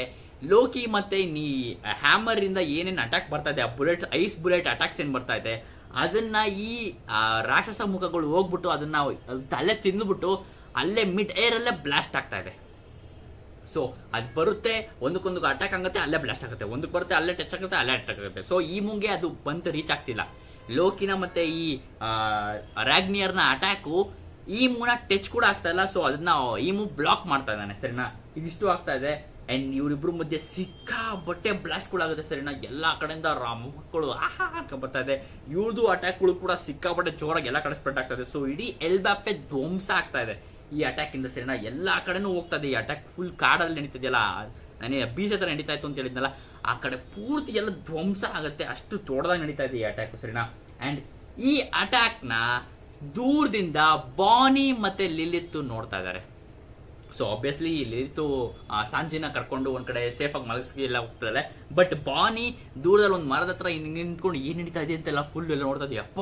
ಲೋಕಿ ಮತ್ತೆ ನೀ ಹ್ಯಾಮರ್ ಇಂದ ಏನೇನ್ ಅಟ್ಯಾಕ್ ಬರ್ತಾ ಇದೆ, ಆ ಬುಲೆಟ್ ಐಸ್ ಬುಲೆಟ್ ಅಟ್ಯಾಕ್ಸ್ ಏನ್ ಬರ್ತಾ ಇದೆ ಅದನ್ನ ಈ ರಾಕ್ಷಸ ಮುಖಗಳು ಹೋಗ್ಬಿಟ್ಟು ಅದನ್ನ ಅಲ್ಲೇ ತಿಂದ್ಬಿಟ್ಟು ಅಲ್ಲೇ ಮಿಡ್ ಏರ್ ಅಲ್ಲೇ ಬ್ಲಾಸ್ಟ್ ಆಗ್ತಾ ಇದೆ. ಸೊ ಅದು ಬರುತ್ತೆ, ಒಂದಕ್ಕೊಂದು ಅಟ್ಯಾಕ್ ಆಗುತ್ತೆ, ಅಲ್ಲೇ ಬ್ಲಾಸ್ಟ್ ಆಗುತ್ತೆ, ಒಂದಕ್ಕೆ ಬರುತ್ತೆ, ಅಲ್ಲೇ ಟಚ್ ಆಗುತ್ತೆ, ಅಲ್ಲೇ ಅಟ್ಯಾಕ್ ಆಗುತ್ತೆ. ಸೊ ಈ ಮುಂಗೆ ಅದು ಬಂತು ರೀಚ್ ಆಗ್ತಿಲ್ಲ. ಲೋಕಿನ ಮತ್ತೆ ಈ ರಾಗ್ನಿಯರ್ನ ಅಟ್ಯಾಕು ಈ ಮೂನ ಟಚ್ ಕೂಡ ಆಗ್ತಾ ಇಲ್ಲ. ಸೊ ಅದನ್ನ ಈ ಮೂವ್ ಬ್ಲಾಕ್ ಮಾಡ್ತಾ ಇದ್ದಾನೆ ಸರಿನಾ. ಇದಿಷ್ಟು ಆಗ್ತಾ ಇದೆ ಅಂಡ್ ಇವರಿಬ್ರು ಮಧ್ಯೆ ಸಿಕ್ಕಾಬಟ್ಟೆ ಬ್ಲಾಸ್ಟ್ ಕೂಡ ಆಗುತ್ತೆ ಸರಿನಾ. ಎಲ್ಲಾ ಕಡೆಯಿಂದ ಮಕ್ಕಳು ಅಂತ ಬರ್ತಾ ಇದೆ. ಇವ್ರದ್ದು ಅಟ್ಯಾಕ್ಗಳು ಕೂಡ ಸಿಕ್ಕಾಬಟ್ಟೆ ಜೋರಾಗಿ ಎಲ್ಲಾ ಕಡೆ ಸ್ಪ್ರೆಡ್ ಆಗ್ತಾ ಇದೆ. ಸೊ ಇಡೀ ಎಲ್ಬ್ಯಾಫೆ ಧ್ವಂಸ ಆಗ್ತಾ ಇದೆ ಈ ಅಟ್ಯಾಕ್ ಇಂದ ಸರಿನಾ. ಎಲ್ಲಾ ಕಡೆನೂ ಹೋಗ್ತಾ ಇದೆ ಈ ಅಟ್ಯಾಕ್. ಫುಲ್ ಕಾಡಲ್ಲಿ ನಡೀತಿದೆಯಲ್ಲ, ನಾನೇ ಬೀಜ ತರ ನಡೀತಾ ಇತ್ತು ಅಂತ ಹೇಳಿದ್ನಲ್ಲ, ಆ ಕಡೆ ಪೂರ್ತಿ ಎಲ್ಲ ಧ್ವಂಸ ಆಗುತ್ತೆ, ಅಷ್ಟು ದೊಡ್ಡದಾಗಿ ನಡೀತಾ ಇದೆ ಈ ಅಟ್ಯಾಕ್ ಸರಿನಾ. ಅಂಡ್ ಈ ಅಟ್ಯಾಕ್ ನ ದೂರದಿಂದ ಬಾನಿ ಮತ್ತೆ ಲಿಲಿತ್ ನೋಡ್ತಾ ಇದ್ದಾರೆ. ಸೊ ಆಬ್ವಿಯಸ್ಲಿ ಲಿಲಿತ್ ಸಾಂಜಿನ ಕರ್ಕೊಂಡು ಒಂದ್ ಕಡೆ ಸೇಫ್ ಆಗಿ ಮಲಗಿಸಿ ಎಲ್ಲ ಹೋಗ್ತಿದ್ದಾರೆ. ಬಟ್ ಬಾನಿ ದೂರದಲ್ಲಿ ಒಂದು ಮರದ ಹತ್ರ ನಿಂತ್ಕೊಂಡು ಏನ್ ನಡೀತಾ ಇದೆ ಅಂತೆಲ್ಲ ಫುಲ್ ಎಲ್ಲ ನೋಡ್ತಾ ಇದೆ. ಅಪ್ಪ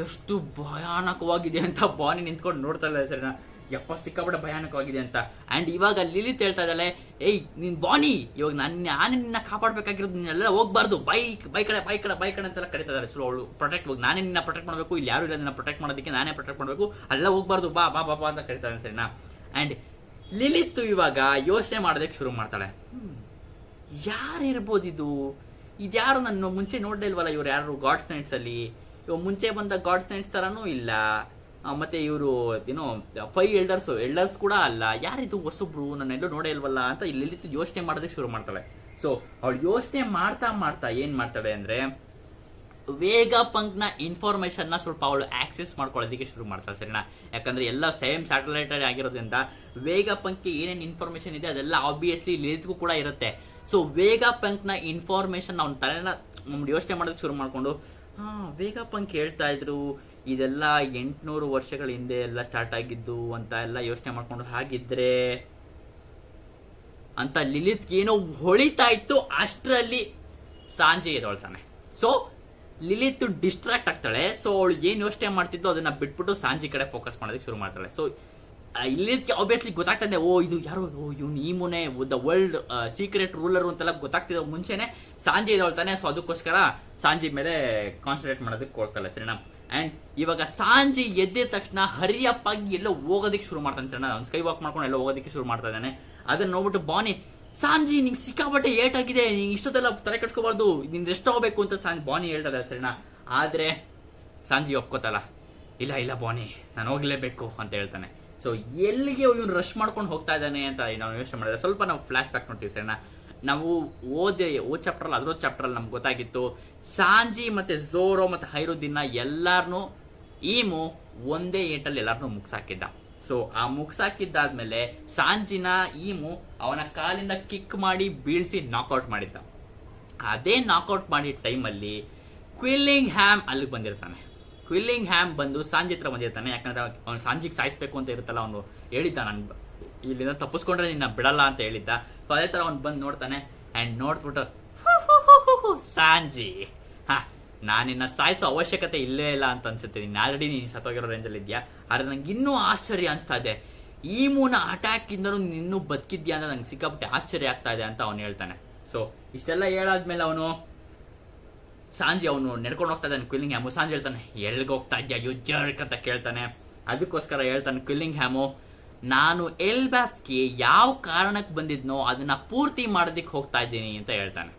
ಎಷ್ಟು ಭಯಾನಕವಾಗಿದೆ ಅಂತ ಬಾನಿ ನಿಂತ್ಕೊಂಡು ನೋಡ್ತಾ ಇಲ್ಲ ಸರಿನಾ. ಯಪ್ಪ ಸಿಕ್ಕಾಪಟ್ಟೆ ಭಯಾನಕವಾಗಿದೆ ಅಂತ. ಅಂಡ್ ಇವಾಗ ಲಿಲಿತ್ ಹೇಳ್ತಾ ಇದ್ದಾಳೆ, ಏಯ್ ನೀನ್ ಬಾನಿ, ಇವಾಗ ನಾನೇ ನಿನ್ನ ಕಾಪಾಡ್ಬೇಕಾಗಿರೋದು, ನೀನೆಲ್ಲ ಹೋಗ್ಬಾರ್ದು, ಬೈ ಕಡೆ ಅಂತೆಲ್ಲ ಕರೀತಾ ಇದ್ದಾರೆ. ಸೊ ಅವಳು ಪ್ರೊಟೆಕ್ಟ್, ನಾನೇ ನಿನ್ನ ಪ್ರೊಟೆಕ್ಟ್ ಮಾಡಬೇಕು, ಇಲ್ಲಿ ಯಾರು ಇಲ್ಲ ನಿನ್ನ ಪ್ರೊಟೆಕ್ಟ್ ಮಾಡೋದಕ್ಕೆ, ನಾನೇ ಪ್ರೊಟೆಕ್ಟ್ ಮಾಡಬೇಕು, ಅಲ್ಲ ಹೋಗ್ಬಾರ್ದು, ಬಾ ಬಾ ಬಾ ಅಂತ ಕರೀತಾ ಇದ್ದಾನೆ ಸರಿನಾ. ಅಂಡ್ ಲಿಲಿತ್ ಇವಾಗ ಯೋಚನೆ ಮಾಡೋದಕ್ಕೆ ಶುರು ಮಾಡ್ತಾಳೆ, ಯಾರಿರ್ಬೋದು ಇದ್ಯಾರು ನಾನು ಮುಂಚೆ ನೋಡ್ದೇ ಇಲ್ವಲ್ಲ, ಇವ್ರು ಯಾರು ಗಾಡ್ಸ್ ನೈಟ್ಸ್ ಅಲ್ಲಿ, ಇವಾಗ ಮುಂಚೆ ಬಂದ ಗಾಡ್ಸ್ ನೈಟ್ಸ್ ತರಾನು ಇಲ್ಲ, ಮತ್ತೆ ಇವರು ಏನೋ 5 ಎಲ್ಡರ್ಸ್ ಕೂಡ ಅಲ್ಲ, ಯಾರಿದು ಹೊಸಬ್ರು, ನಾನೆಲ್ಲೂ ನೋಡೇ ಇಲ್ವಲ್ಲ ಅಂತ ಇಲ್ಲಿ ಯೋಚನೆ ಮಾಡೋದಕ್ಕೆ ಶುರು ಮಾಡ್ತಾಳೆ. ಸೊ ಅವಳು ಯೋಚನೆ ಮಾಡ್ತಾ ಏನ್ ಮಾಡ್ತಾಳೆ ಅಂದ್ರೆ ವೇಗ ಪಂಕ್ ನ ಇನ್ಫಾರ್ಮೇಶನ್ ನ ಸ್ವಲ್ಪ ಅವಳು ಆಕ್ಸೆಸ್ ಮಾಡ್ಕೊಳ್ಳೋದಕ್ಕೆ ಶುರು ಮಾಡ್ತಾಳೆ ಸರಿನಾ. ಯಾಕಂದ್ರೆ ಎಲ್ಲ ಸೇಮ್ ಸ್ಯಾಟಲೈಟ್ ಆಗಿರೋದ್ರಿಂದ ವೇಗ ಪಂಕ್ ಏನೇನ್ ಇನ್ಫಾರ್ಮೇಶನ್ ಇದೆ ಅದೆಲ್ಲ ಆಬ್ವಿಯಸ್ಲಿ ಲಿಲಿತ್ಗೂ ಕೂಡ ಇರುತ್ತೆ. ಸೊ ವೇಗ ಪಂಕ್ ನ ಇನ್ಫಾರ್ಮೇಶನ್ ಅವನ ತಲೆನ ಯೋಚನೆ ಮಾಡೋದಕ್ಕೆ ಶುರು ಮಾಡ್ಕೊಂಡು, ವೇಗ ಪಂಕ್ ಹೇಳ್ತಾ ಇದ್ರು ಇದೆಲ್ಲ 800 ವರ್ಷಗಳ ಹಿಂದೆ ಎಲ್ಲ ಸ್ಟಾರ್ಟ್ ಆಗಿದ್ದು ಅಂತ ಎಲ್ಲ ಯೋಚನೆ ಮಾಡ್ಕೊಂಡು, ಹಾಗಿದ್ರೆ ಅಂತ ಲಿಲಿತ್ಗೆ ಏನೋ ಹೊಳಿತಾ ಇತ್ತು. ಅಷ್ಟರಲ್ಲಿ ಸಾಂಜಿ ಎದೊಳ್ತಾನೆ. ಸೊ ಲಿಲಿತ್ ಡಿಸ್ಟ್ರಾಕ್ಟ್ ಆಗ್ತಾಳೆ. ಸೊ ಅವಳು ಏನ್ ಯೋಚನೆ ಮಾಡ್ತಿದ್ದು ಅದನ್ನ ಬಿಟ್ಬಿಟ್ಟು ಸಾಂಜಿ ಕಡೆ ಫೋಕಸ್ ಮಾಡೋದಕ್ಕೆ ಶುರು ಮಾಡ್ತಾಳೆ. ಸೊ ಲಿಲಿತ್ಗೆ ಆಬ್ವಿಯಸ್ಲಿ ಗೊತ್ತಾಗ್ತದೆ, ಇದು ಯಾರು, ಇವ್ನು ಈ ಮುನೆ ದ ವರ್ಲ್ಡ್ ಸೀಕ್ರೆಟ್ ರೂಲರ್ ಅಂತೆಲ್ಲ ಗೊತ್ತಾಗ್ತಿರೋ ಮುಂಚೆನೆ ಸಾಂಜಿ ಎದೊಳ್ತಾನೆ. ಸೊ ಅದಕ್ಕೋಸ್ಕರ ಸಾಂಜಿ ಮೇಲೆ ಕಾನ್ಸಂಟ್ರೇಟ್ ಮಾಡೋದಕ್ಕೆ ಕೊಡ್ತಾಳೆ ಸರಿನಾ. ಅಂಡ್ ಇವಾಗ ಸಾಂಜಿ ಎದ್ದ ತಕ್ಷಣ ಹರಿಯಪ್ಪಾಗಿ ಎಲ್ಲೋ ಹೋಗೋದಕ್ಕೆ ಶುರು ಮಾಡ್ತಾನೆ ಸರಿನಾ. ಅವ್ನು ಸ್ಕೈ ವಾಕ್ ಮಾಡ್ಕೊಂಡು ಎಲ್ಲೋ ಹೋಗೋದಕ್ಕೆ ಶುರು ಮಾಡ್ತಾ ಇದ್ದಾನೆ. ಅದನ್ನ ನೋಡ್ಬಿಟ್ಟು ಬಾನಿ, ಸಾಂಜಿ ನಿಂಗೆ ಸಿಕ್ಕಾಬಟ್ಟೆ ಏಟ್ ಆಗಿದೆ, ನೀನ್ ಇಷ್ಟೊತ್ತೆಲ್ಲ ತಲೆ ಕಟ್ಸ್ಕೋಬಾರ್ದು, ನಿನ್ ರೆಸ್ಟ್ ಹೋಗ್ಬೇಕು ಅಂತ ಬಾನಿ ಹೇಳ್ತಾ ಇದ್ದಾರೆ ಸರಿನಾ. ಆದ್ರೆ ಸಾಂಜಿ ಒಪ್ಕೋತಲ್ಲ, ಇಲ್ಲ ಬಾನಿ ನಾನು ಹೋಗ್ಲೇಬೇಕು ಅಂತ ಹೇಳ್ತಾನೆ. ಸೊ ಎಲ್ಲಿಗೆ ಇವನು ರಶ್ ಮಾಡ್ಕೊಂಡು ಹೋಗ್ತಾ ಇದ್ದಾನೆ ಅಂತ ನಾವು ಯೋಚನೆ ಮಾಡಿದ್ರೆ ಸ್ವಲ್ಪ ನಾವು ಫ್ಲಾಶ್ ಬ್ಯಾಕ್ ನೋಡ್ತೀವಿ ಸರಿನಾ. ನಾವು ಓದ್ ಚಾಪ್ಟರ್ ಅಲ್ಲಿ ಅದರ ಚಾಪ್ಟರ್ ಅಲ್ಲಿ ನಮ್ಗೆ ಗೊತ್ತಾಗಿತ್ತು ಸಾಂಜಿ ಮತ್ತೆ ಝೋರೋ ಮತ್ತೆ ಹೈರುದ್ದೀನ್ ಎಲ್ಲಾರ್ನು ಈಮು ಒಂದೇ ಏಟಲ್ಲಿ ಎಲ್ಲಾರ್ನು ಮುಗ್ಸಾಕಿದ್ದ. ಸೊ ಆ ಮುಗ್ಸಾಕಿದ್ದಾದ್ಮೇಲೆ ಸಾಂಜಿನ ಈಮು ಅವನ ಕಾಲಿಂದ ಕಿಕ್ ಮಾಡಿ ಬೀಳ್ಸಿ ನಾಕ್ಔಟ್ ಮಾಡಿದ್ದ. ಅದೇ ನಾಕ್ಔಟ್ ಮಾಡಿದ ಟೈಮಲ್ಲಿ ಕ್ವಿಲ್ಲಿಂಗ್ ಹ್ಯಾಮ್ ಅಲ್ಲಿಗೆ ಬಂದಿರ್ತಾನೆ. ಕ್ವಿಲ್ಲಿಂಗ್ ಹ್ಯಾಮ್ ಬಂದು ಸಾಂಜಿ ಹತ್ರ ಬಂದಿರ್ತಾನೆ. ಯಾಕಂದ್ರೆ ಅವ್ನು ಸಾಂಜಿಗೆ ಸಾಯಿಸ್ಬೇಕು ಅಂತ ಇರುತ್ತಲ್ಲ, ಅವನು ಹೇಳಿದ್ದ ನಾನು ಇಲ್ಲಿಂದ ತಪ್ಪಿಸ್ಕೊಂಡ್ರೆ ನಿನ್ನ ಬಿಡಲ್ಲ ಅಂತ ಹೇಳಿದ್ದ. ಸೊ ಅದೇ ತರ ಅವ್ನು ಬಂದು ನೋಡ್ತಾನೆ. ಅಂಡ್ ನೋಡ್ಬಿಟ್ಟು ಸಾಂಜಿ, ನಾನು ನಿನ್ನ ಸಾಯಿಸೋ ಅವಶ್ಯಕತೆ ಇಲ್ಲೇ ಇಲ್ಲ ಅಂತ ಅನ್ಸುತ್ತೆ, ನೀನು ಆಲ್ರೆಡಿ ನೀನು ಸತ್ತೋಗಿರೋ ರೇಂಜಲ್ಲಿ ಇದೆಯಾ. ಆದ್ರೆ ನಂಗೆ ಇನ್ನೂ ಆಶ್ಚರ್ಯ ಅನಿಸ್ತಾ ಇದೆ, ಈ ಮೂನ ಅಟ್ಯಾಕ್ ಇಂದನೂ ಇನ್ನೂ ಬದುಕಿದ್ಯಾ ಅಂತ ನಂಗೆ ಸಿಕ್ಕಾಪಟ್ಟೆ ಆಶ್ಚರ್ಯ ಆಗ್ತಾ ಇದೆ ಅಂತ ಅವನು ಹೇಳ್ತಾನೆ. ಸೊ ಇಷ್ಟೆಲ್ಲ ಹೇಳಾದ್ಮೇಲೆ ಸಾಂಜಿ ಅವನು ನಡ್ಕೊಂಡು ಹೋಗ್ತಾ ಇದ್ದಾನೆ. ಕ್ವಿಲ್ಲಿಂಗ್ ಹ್ಯಾಮು ಸಾಂಜಿ ಹೇಳ್ತಾನೆ, ಎಲ್ಗೆ ಹೋಗ್ತಾ ಇದ್ಯಾ ಯು ಜರ್ಕ್ ಅಂತ ಕೇಳ್ತಾನೆ. ಅದಕ್ಕೋಸ್ಕರ ಹೇಳ್ತಾನೆ ಕ್ವಿಲ್ಲಿಂಗ್ ಹ್ಯಾಮು, ನಾನು ಎಲ್ಬ್ಯಾಫ್ಗೆ ಯಾವ ಕಾರಣಕ್ಕೆ ಬಂದಿದ್ನೋ ಅದನ್ನ ಪೂರ್ತಿ ಮಾಡೋದಿಕ್ಕೆ ಹೋಗ್ತಾ ಇದ್ದೀನಿ ಅಂತ ಹೇಳ್ತಾನೆ.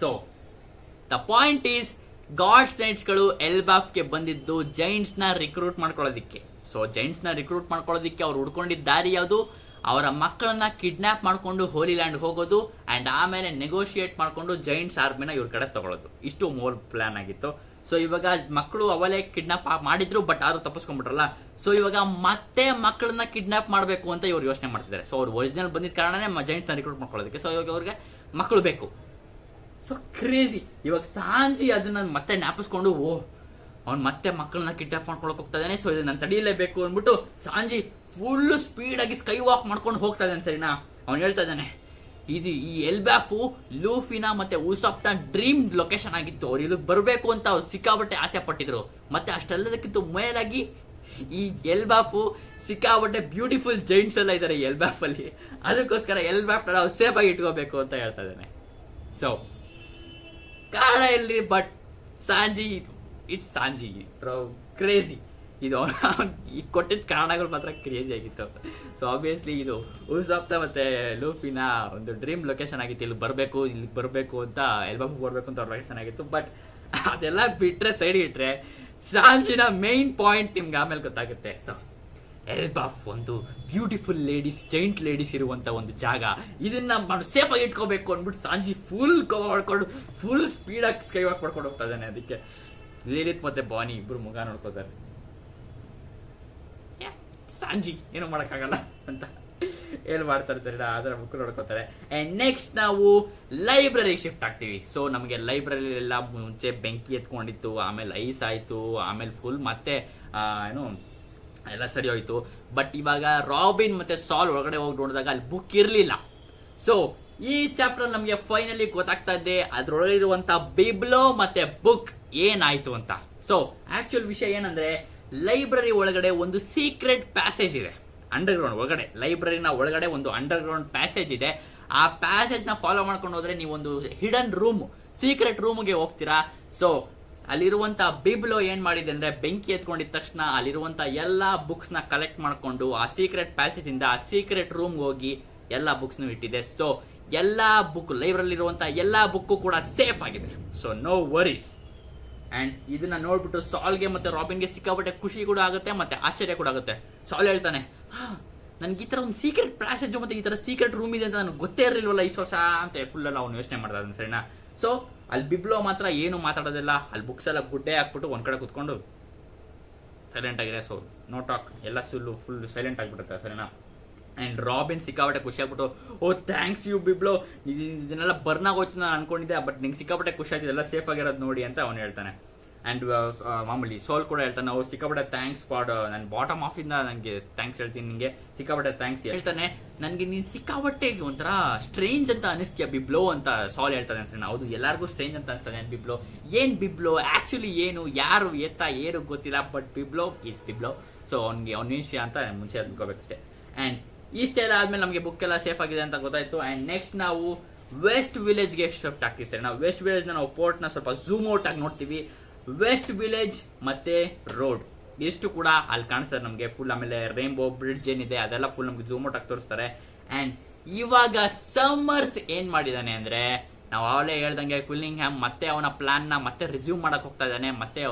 So the point is, gods knights ಗಳು ಎಲ್ಬ್ಯಾಫ್ಗೆ ಬಂದಿದ್ದು ಜೈಂಟ್ಸ್ ನ ರಿಕ್ರೂಟ್ ಮಾಡ್ಕೊಳ್ಳೋದಿಕ್ಕೆ. ಸೊ ಜೈಂಟ್ಸ್ ನ ರಿಕ್ರೂಟ್ ಮಾಡ್ಕೊಳ್ಳೋದಿಕ್ಕೆ ಅವ್ರು ಹುಡ್ಕೊಂಡಿದ್ದ ದಾರಿ ಯಾವುದು, ಅವರ ಮಕ್ಕಳನ್ನ ಕಿಡ್ನಾಪ್ ಮಾಡ್ಕೊಂಡು ಹೋಲಿ ಲ್ಯಾಂಡ್ ಹೋಗೋದು ಅಂಡ್ ಆಮೇಲೆ ನೆಗೋಷಿಯೇಟ್ ಮಾಡ್ಕೊಂಡು ಜೈಂಟ್ಸ್ ಆರ್ಮಿನ ಇವ್ರ ಕಡೆ ತಗೊಳ್ಳೋದು. ಇಷ್ಟು ಮೋರ್ ಪ್ಲಾನ್ ಆಗಿತ್ತು. ಸೊ ಇವಾಗ ಮಕ್ಕಳು ಅವಲೇ ಕಿಡ್ನಾಪ್ ಮಾಡಿದ್ರು, ಬಟ್ ಯಾರು ತಪ್ಪಿಸ್ಕೊಂಡ್ಬಿಟ್ರಲ್ಲ. ಸೊ ಇವಾಗ ಮತ್ತೆ ಮಕ್ಕಳನ್ನ ಕಿಡ್ನಾಪ್ ಮಾಡಬೇಕು ಅಂತ ಇವ್ರು ಯೋಚನೆ ಮಾಡ್ತಿದ್ದಾರೆ. ಸೊ ಅವ್ರು ಒರಿಜಿನಲ್ ಬಂದಿದ್ದ ಕಾರಣನೇ ಜೈಂಟ್ಸ್ ರಿಕ್ರೂಟ್ ಮಾಡ್ಕೊಳ್ಳೋದಕ್ಕೆ. ಸೊ ಇವಾಗ ಅವ್ರಿಗೆ ಮಕ್ಕಳು ಬೇಕು. So crazy. ಇವಾಗ ಸಾಂಜಿ ಅದನ್ನ ಮತ್ತೆ ಜ್ಞಾಪಿಸ್ಕೊಂಡು ಅವ್ನು ಮತ್ತೆ ಮಕ್ಕಳನ್ನ ಕಿಡ್ನಾಪ್ ಮಾಡ್ಕೊಳಕ್ ಹೋಗ್ತಾ ಇದ್ದಾನೆ. ಸೊ ಇದನ್ನ ತಡೀಲೇಬೇಕು ಅಂದ್ಬಿಟ್ಟು ಸಾಂಜಿ ಫುಲ್ ಸ್ಪೀಡ್ ಆಗಿ ಸ್ಕೈ ವಾಕ್ ಮಾಡ್ಕೊಂಡು ಹೋಗ್ತಾ ಇದ್ದಾನೆ. ಸರಿನಾ? ಅವ್ನು ಹೇಳ್ತಾ ಇದ್ದಾನೆ, ಇದು ಈ ಎಲ್ಬ್ಯಾಫು ಲೂಫಿನ ಮತ್ತೆ ಉಸಾಪ್ನ ಡ್ರೀಮ್ ಲೊಕೇಶನ್ ಆಗಿತ್ತು. ಅವ್ರು ಇಲ್ಲಿ ಬರಬೇಕು ಅಂತ ಅವ್ರು ಸಿಕ್ಕಾಬಟ್ಟೆ ಆಸೆ ಪಟ್ಟಿದ್ರು. ಮತ್ತೆ ಅಷ್ಟೆಲ್ಲದಕ್ಕಿಂತ ಮೇಲಾಗಿ ಈ ಎಲ್ಬ್ಯಾಫು ಸಿಕ್ಕಾಬಟ್ಟೆ ಬ್ಯೂಟಿಫುಲ್ ಜೈಂಟ್ಸ್ ಎಲ್ಲ ಇದ್ದಾರೆ ಈ ಎಲ್ಬ್ಯಾಫ್ ಅಲ್ಲಿ. ಅದಕ್ಕೋಸ್ಕರ ಎಲ್ಬ್ಯಾಫ್ ನಾವು ಸೇಫ್ ಆಗಿ ಇಟ್ಕೋಬೇಕು ಅಂತ ಹೇಳ್ತಾ ಇದ್ದಾನೆ. ಸೊ ಕಾರಣ ಇಲ್ಲಿ, ಬಟ್ ಸಾಂಜಿ ಇಟ್ಸ್ ಸಾಂಜಿ ಕ್ರೇಜಿ. ಇದು ಕೊಟ್ಟಿದ್ದ ಕಾರಣಗಳು ಮಾತ್ರ ಕ್ರೇಜಿ ಆಗಿತ್ತು. ಸೊ ಆಬ್ವಿಯಸ್ಲಿ ಇದು ಉಸಾಪ್ತ ಮತ್ತೆ ಲೂಫಿನ ಒಂದು ಡ್ರೀಮ್ ಲೊಕೇಶನ್ ಆಗಿತ್ತು. ಇಲ್ಲಿ ಬರಬೇಕು ಅಂತ ಎಲ್ಬಾಬ್ ಬರಬೇಕು ಅಂತ ಅವ್ರ ಲೊಕೇಶನ್ ಆಗಿತ್ತು. ಬಟ್ ಅದೆಲ್ಲ ಬಿಟ್ರೆ ಸೈಡ್ ಇಟ್ರೆ ಸಾಂಜಿನ ಮೇನ್ ಪಾಯಿಂಟ್ ನಿಮ್ಗೆ ಆಮೇಲೆ ಗೊತ್ತಾಗುತ್ತೆ. ಸೊ ಎಲ್ಬಾಫ್ ಒಂದು ಬ್ಯೂಟಿಫುಲ್ ಲೇಡೀಸ್, ಜೈಂಟ್ ಲೇಡೀಸ್ ಇರುವಂತ ಒಂದು ಜಾಗ. ಇದನ್ನ ನಾನು ಸೇಫ್ ಆಗಿ ಇಟ್ಕೋಬೇಕು ಅಂದ್ಬಿಟ್ಟು ಸಾಂಜಿ ಫುಲ್ ಕವರ್ ಮಾಡ್ಕೊಂಡು ಫುಲ್ ಸ್ಪೀಡ್ ಆಗಿ ಸ್ಕೈ ವಾಕ್ ಮಾಡ್ಕೊಂಡು ಹೋಗ್ತಾ ಇದ್ದಾನೆ. ಅದಕ್ಕೆ ಲಲಿತ್ ಮತ್ತೆ ಬಾನಿ ಇಬ್ರು ಮುಖ ನೋಡ್ಕೋತಾರೆ. ಸಾಂಜಿ ಏನೋ ಮಾಡಕ್ಕಾಗಲ್ಲ ಅಂತ ಏನ್ ಮಾಡ್ತಾರೆ ಸರಿ, ಅದರ ಮುಖ ನೋಡ್ಕೋತಾರೆ. ಅಂಡ್ ನೆಕ್ಸ್ಟ್ ನಾವು ಲೈಬ್ರರಿ ಶಿಫ್ಟ್ ಆಗ್ತೀವಿ. ಸೊ ನಮಗೆ ಲೈಬ್ರರಿ ಎಲ್ಲ ಮುಂಚೆ ಬೆಂಕಿ ಎತ್ಕೊಂಡಿತ್ತು, ಆಮೇಲೆ ಐಸ್ ಆಯ್ತು, ಆಮೇಲೆ ಫುಲ್ ಮತ್ತೆ ಏನು ಎಲ್ಲ ಸರಿ ಹೋಯ್ತು. ಬಟ್ ಇವಾಗ ರಾಬಿನ್ ಮತ್ತೆ ಸಾಲ್ ಒಳಗಡೆ ಹೋಗಿ ನೋಡಿದಾಗ ಅಲ್ಲಿ ಬುಕ್ ಇರ್ಲಿಲ್ಲ. ಸೊ ಈ ಚಾಪ್ಟರ್ ನಮಗೆ ಫೈನಲಿ ಗೊತ್ತಾಗ್ತಾ ಇದೆ ಅದ್ರೊಳಗೆ ಇರುವಂತ ಬಿಬ್ಲೋ ಮತ್ತೆ ಬುಕ್ ಏನಾಯ್ತು ಅಂತ. ಸೊ ಆಕ್ಚುಯಲ್ ವಿಷಯ ಏನಂದ್ರೆ, ಲೈಬ್ರರಿ ಒಳಗಡೆ ಒಂದು ಸೀಕ್ರೆಟ್ ಪ್ಯಾಸೇಜ್ ಇದೆ ಅಂಡರ್ ಗ್ರೌಂಡ್ ಒಳಗಡೆ. ಲೈಬ್ರರಿನ ಒಳಗಡೆ ಒಂದು ಅಂಡರ್ ಗ್ರೌಂಡ್ ಪ್ಯಾಸೇಜ್ ಇದೆ. ಆ ಪ್ಯಾಸೇಜ್ ನ ಫಾಲೋ ಮಾಡ್ಕೊಂಡು ಹೋದ್ರೆ ನೀವೊಂದು ಹಿಡನ್ ರೂಮ್, ಸೀಕ್ರೆಟ್ ರೂಮ್ಗೆ ಹೋಗ್ತೀರಾ. ಸೊ ಅಲ್ಲಿರುವಂತ ಬಿಬ್ಲೋ ಏನ್ ಮಾಡಿದೆ ಅಂದ್ರೆ, ಬೆಂಕಿ ಎತ್ಕೊಂಡಿದ ತಕ್ಷಣ ಅಲ್ಲಿರುವಂತ ಎಲ್ಲಾ ಬುಕ್ಸ್ ನ ಕಲೆಕ್ಟ್ ಮಾಡ್ಕೊಂಡು ಆ ಸೀಕ್ರೆಟ್ ಪ್ಯಾಸೇಜ್ ಇಂದ ಆ ಸೀಕ್ರೆಟ್ ರೂಮ್ ಹೋಗಿ ಎಲ್ಲಾ ಬುಕ್ಸ್ ಇಟ್ಟಿದೆ. ಸೊ ಎಲ್ಲಾ ಬುಕ್, ಲೈಬ್ರರಿ ಇರುವಂತ ಎಲ್ಲಾ ಬುಕ್ ಕೂಡ ಸೇಫ್ ಆಗಿದೆ. So no worries. ಅಂಡ್ ಇದನ್ನ ನೋಡ್ಬಿಟ್ಟು ಸಾಲ್ಗೆ ಮತ್ತೆ ರಾಬಿನ್ಗೆ ಸಿಕ್ಕಾಪಟ್ಟೆ ಖುಷಿ ಕೂಡ ಆಗುತ್ತೆ ಮತ್ತೆ ಆಶ್ಚರ್ಯ ಕೂಡ ಆಗುತ್ತೆ. ಸಾಲ್ ಹೇಳ್ತಾನೆ, ನನ್ಗೆ ಈ ತರ ಒಂದು ಸೀಕ್ರೆಟ್ ಪ್ಯಾಸೇಜ್ ಮತ್ತೆ ಈ ತರ ಸೀಕ್ರೆಟ್ ರೂಮ್ ಇದೆ ಅಂತ ನನಗೆ ಗೊತ್ತೇ ಇರಲಿಲ್ವಲ್ಲ ಇಷ್ಟು ವರ್ಷ ಅಂತ ಫುಲ್ ಎಲ್ಲ ಅವ್ನು ಯೋಚನೆ ಮಾಡ್ತಾ ಇದ್ದಾನೆ. ಸರಿನಾ? ಸೊ ಅಲ್ಲಿ ಬಿಬ್ಲೋ ಮಾತ್ರ ಏನು ಮಾತಾಡೋದಿಲ್ಲ. ಅಲ್ಲಿ ಬುಕ್ಸ್ ಎಲ್ಲ ಗುಡ್ಡೆ ಹಾಕ್ಬಿಟ್ಟು ಒಂದ್ ಕಡೆ ಕುತ್ಕೊಂಡು ಸೈಲೆಂಟ್ ಆಗಿದೆ. ಸೊ ನೋ ಟಾಕ್, ಎಲ್ಲ ಫುಲ್ ಸೈಲೆಂಟ್ ಆಗಿಬಿಡುತ್ತೆ. ಸರಿನಾ? ಅಂಡ್ ರಾಬಿನ್ ಸಿಕ್ಕಾಪಟ್ಟೆ ಖುಷಿ ಆಗ್ಬಿಟ್ಟು, ಓ ಥ್ಯಾಂಕ್ಸ್ ಯು ಬಿಬ್ಲೋ, ಇದನ್ನೆಲ್ಲ ಬರ್ನ್ ಆಗೋಯ್ತು ನಾನು ಅನ್ಕೊಂಡಿದ್ದೆ, ಬಟ್ ನಿಂಗೆ ಸಿಕ್ಕಾಪಟ್ಟೆ ಖುಷಿ ಆಯ್ತು ಎಲ್ಲ ಸೇಫ್ ಆಗಿರೋದು ನೋಡಿ ಅಂತ ಅವ್ನು ಹೇಳ್ತಾನೆ. ಅಂಡ್ ಮಾಮೂಲಿ ಸೋಲ್ ಕೂಡ ಹೇಳ್ತಾನೆ, ನಾವು ಸಿಕ್ಕಾಪಟ್ಟೆ ಥ್ಯಾಂಕ್ಸ್ ಫಾರ್, ನಾನು ಬಾಟಮ್ ಆಫ್ ಇಂದ ನನಗೆ ಥ್ಯಾಂಕ್ಸ್ ಹೇಳ್ತೀನಿ, ನಿಂಗೆ ಸಿಕ್ಕಾಪಟ್ಟೆ ಥ್ಯಾಂಕ್ಸ್ ಹೇಳ್ತಾನೆ. ನನಗೆ ನೀನು ಸಿಕ್ಕಾಪಟ್ಟೆ ಒಂಥರ ಸ್ಟ್ರೇಂಜ್ ಅಂತ ಅನಿಸ್ತೀಯ ಬಿಬ್ಲೋ ಅಂತ ಸಾಲ್ ಹೇಳ್ತಾನೆ. ಅನ್ಸೋಣ ಹೌದು, ಎಲ್ಲರಿಗೂ ಸ್ಟ್ರೇಂಜ್ ಅಂತ ಅನಿಸ್ತಾನೆ ಬಿಬ್ಲೋ. ಏನ್ ಬಿಬ್ಲೋ ಆಕ್ಚುಲಿ ಏನು, ಯಾರು ಎತ್ತ ಏನು ಗೊತ್ತಿಲ್ಲ, ಬಟ್ ಬಿಬ್ಲೋ ಈಸ್ ಬಿಬ್ಲೋ. ಸೊ ಅವ್ನಿಗೆ ಅವ್ನ ವಿಷಯ ಅಂತ ಮುಂಚೆ ಅನ್ಕೋಬೇಕಷ್ಟೇ. ಅಂಡ್ ಇಷ್ಟೆಲ್ಲ ಆದ್ಮೇಲೆ ನಮಗೆ ಬುಕ್ ಎಲ್ಲ ಸೇಫ್ ಆಗಿದೆ ಅಂತ ಗೊತ್ತಾಯ್ತು. ಅಂಡ್ ನೆಕ್ಸ್ಟ್ ನಾವು ವೆಸ್ಟ್ ವಿಲೇಜ್ಗೆ ಶಿಫ್ಟ್ ಆಗ್ತೀವಿ. ಸರಿ, ನಾವು ವೆಸ್ಟ್ ವಿಲೇಜ್ ನಾವು ಪೋರ್ಟ್ ನ ಸ್ವಲ್ಪ ಝೂಮ್ ಔಟ್ ಆಗಿ ನೋಡ್ತೀವಿ. ವೆಸ್ಟ್ ವಿಲೇಜ್ ಮತ್ತೆ ರೋಡ್ ಇಷ್ಟು ಕೂಡ ಅಲ್ಲಿ ಕಾಣಿಸ್ತಾರೆ ನಮಗೆ ಫುಲ್. ಆಮೇಲೆ ರೈನ್ಬೋ ಬ್ರಿಡ್ಜ್ ಏನಿದೆ ಅದೆಲ್ಲ ಫುಲ್ ನಮ್ಗೆ ಝೂಮ್ ಔಟ್ ಆಗಿ ತೋರಿಸ್ತಾರೆ. ಅಂಡ್ ಇವಾಗ ಸಮ್ಮರ್ಸ್ ಏನ್ ಮಾಡಿದಾನೆ ಅಂದ್ರೆ, ನಾವು ಅವಳೇ ಹೇಳ್ದಂಗೆ ಕ್ವಿಲ್ಲಿಂಗ್ಹ್ಯಾಮ್ ಮತ್ತೆ ಅವನ ಪ್ಲಾನ್ ನ ಮತ್ತೆ ರಿಸ್ಯೂಮ್ ಮಾಡಕ್ ಹೋಗ್ತಾ ಇದ್ದಾನೆ. ಮತ್ತೆ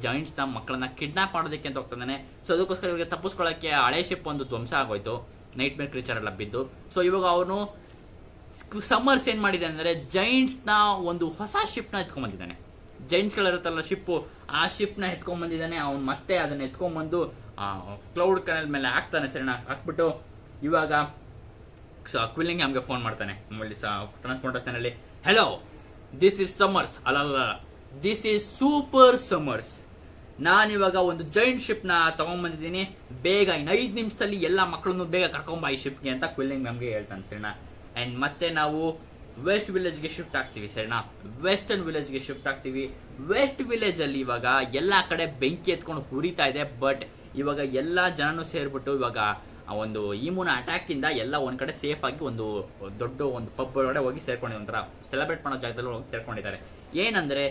ಜಾಯಿಂಟ್ಸ್ ನ ಮಕ್ಕಳನ್ನ ಕಿಡ್ನಾಪ್ ಮಾಡೋದಕ್ಕೆ ಅಂತ ಹೋಗ್ತಾ ಇದ್ದಾನೆ. ಸೊ ಅದಕ್ಕೋಸ್ಕರ ಇವಾಗ ತಪ್ಪಿಸ್ಕೊಳ್ಳಕ್ಕೆ ಹಳೆ ಶಿಪ್ ಒಂದು ಧ್ವಂಸ ಆಗೋಯ್ತು, ನೈಟ್ ಮೇರ್ ಕ್ರೀಚರ್ ಎಲ್ಲ ಬಿದ್ದು. ಸೊ ಇವಾಗ ಅವನು ಸಮ್ಮರ್ಸ್ ಏನ್ ಮಾಡಿದೆ ಅಂದ್ರೆ, ಜೈಂಟ್ಸ್ ನ ಒಂದು ಹೊಸ ಶಿಪ್ ನ ಎತ್ಕೊಂಡ್ ಬಂದಿದ್ದಾನೆ. ಜೈಂಟ್ಸ್ ಗಳಿರುತ್ತಲ್ಲ ಶಿಪ್, ಆ ಶಿಪ್ ನ ಎತ್ಕೊಂಡ್ ಬಂದಿದ್ದಾನೆ. ಅವ್ನು ಮತ್ತೆ ಅದನ್ನ ಎತ್ಕೊಂಡ್ ಬಂದು ಕ್ಲೌಡ್ ಕನೆಲ್ ಮೇಲೆ ಹಾಕ್ತಾನೆ. ಸರಿನಾ? ಹಾಕ್ಬಿಟ್ಟು ಇವಾಗ ಕ್ವಿಲ್ಲಿಂಗ್ಹ್ಯಾಮ್ಗೆ ಫೋನ್ ಮಾಡ್ತಾನೆ. ಟ್ರಾನ್ಸ್ಪೋರ್ಟೇಷನ್ ಅಲ್ಲಿ, ಹೆಲೋ ದಿಸ್ ಇಸ್ ಸಮ್ಮರ್ಸ್, ಅಲ್ಲ ದಿಸ್ ಇಸ್ ಸೂಪರ್ ಸಮ್ಮರ್ಸ್. ನಾನಿವಾಗ ಒಂದು ಜೈಂಟ್ ಶಿಪ್ ನ ತಗೊಂಡ್ಬಂದಿದ್ದೀನಿ, ಬೇಗ ಇನ್ನು 5 ನಿಮಿಷದಲ್ಲಿ ಎಲ್ಲಾ ಮಕ್ಕಳನ್ನು ಬೇಗ ಕರ್ಕೊಂಬ ಈ ಶಿಪ್ಗೆ ಅಂತ ಕ್ವಿಲ್ಲಿಂಗ್ಹ್ಯಾಮ್ಗೆ ಹೇಳ್ತಾನೆ. ಸರಿನಾ? ಅಂಡ್ ಮತ್ತೆ ನಾವು ವೆಸ್ಟ್ ವಿಲೇಜ್ಗೆ ಶಿಫ್ಟ್ ಆಗ್ತೀವಿ. ಸರಿನಾ? ವೆಸ್ಟರ್ನ್ ವಿಲೇಜ್ಗೆ ಶಿಫ್ಟ್ ಆಗ್ತೀವಿ. ವೆಸ್ಟ್ ವಿಲೇಜ್ ಅಲ್ಲಿ ಇವಾಗ ಎಲ್ಲಾ ಕಡೆ ಬೆಂಕಿ ಎತ್ಕೊಂಡು ಹುರಿತಾ ಇದೆ. ಬಟ್ ಇವಾಗ ಎಲ್ಲಾ ಜನನು ಸೇರ್ಬಿಟ್ಟು ಇವಾಗ ಒಂದು ಈಮೂನ ಅಟ್ಯಾಕ್ ಇಂದ ಎಲ್ಲ ಒಂದ್ ಕಡೆ ಸೇಫ್ ಆಗಿ ಒಂದು ದೊಡ್ಡ ಒಂದು ಪಬ್ ಒಳಗಡೆ ಹೋಗಿ ಸೇರ್ಕೊಂಡಿದ್ದಾರೆ. ಒಂಥರ ಸೆಲೆಬ್ರೇಟ್ ಮಾಡೋ ಜಾಗದಲ್ಲಿ ಹೋಗಿ ಸೇರ್ಕೊಂಡಿದ್ದಾರೆ. ಏನಂದ್ರೆ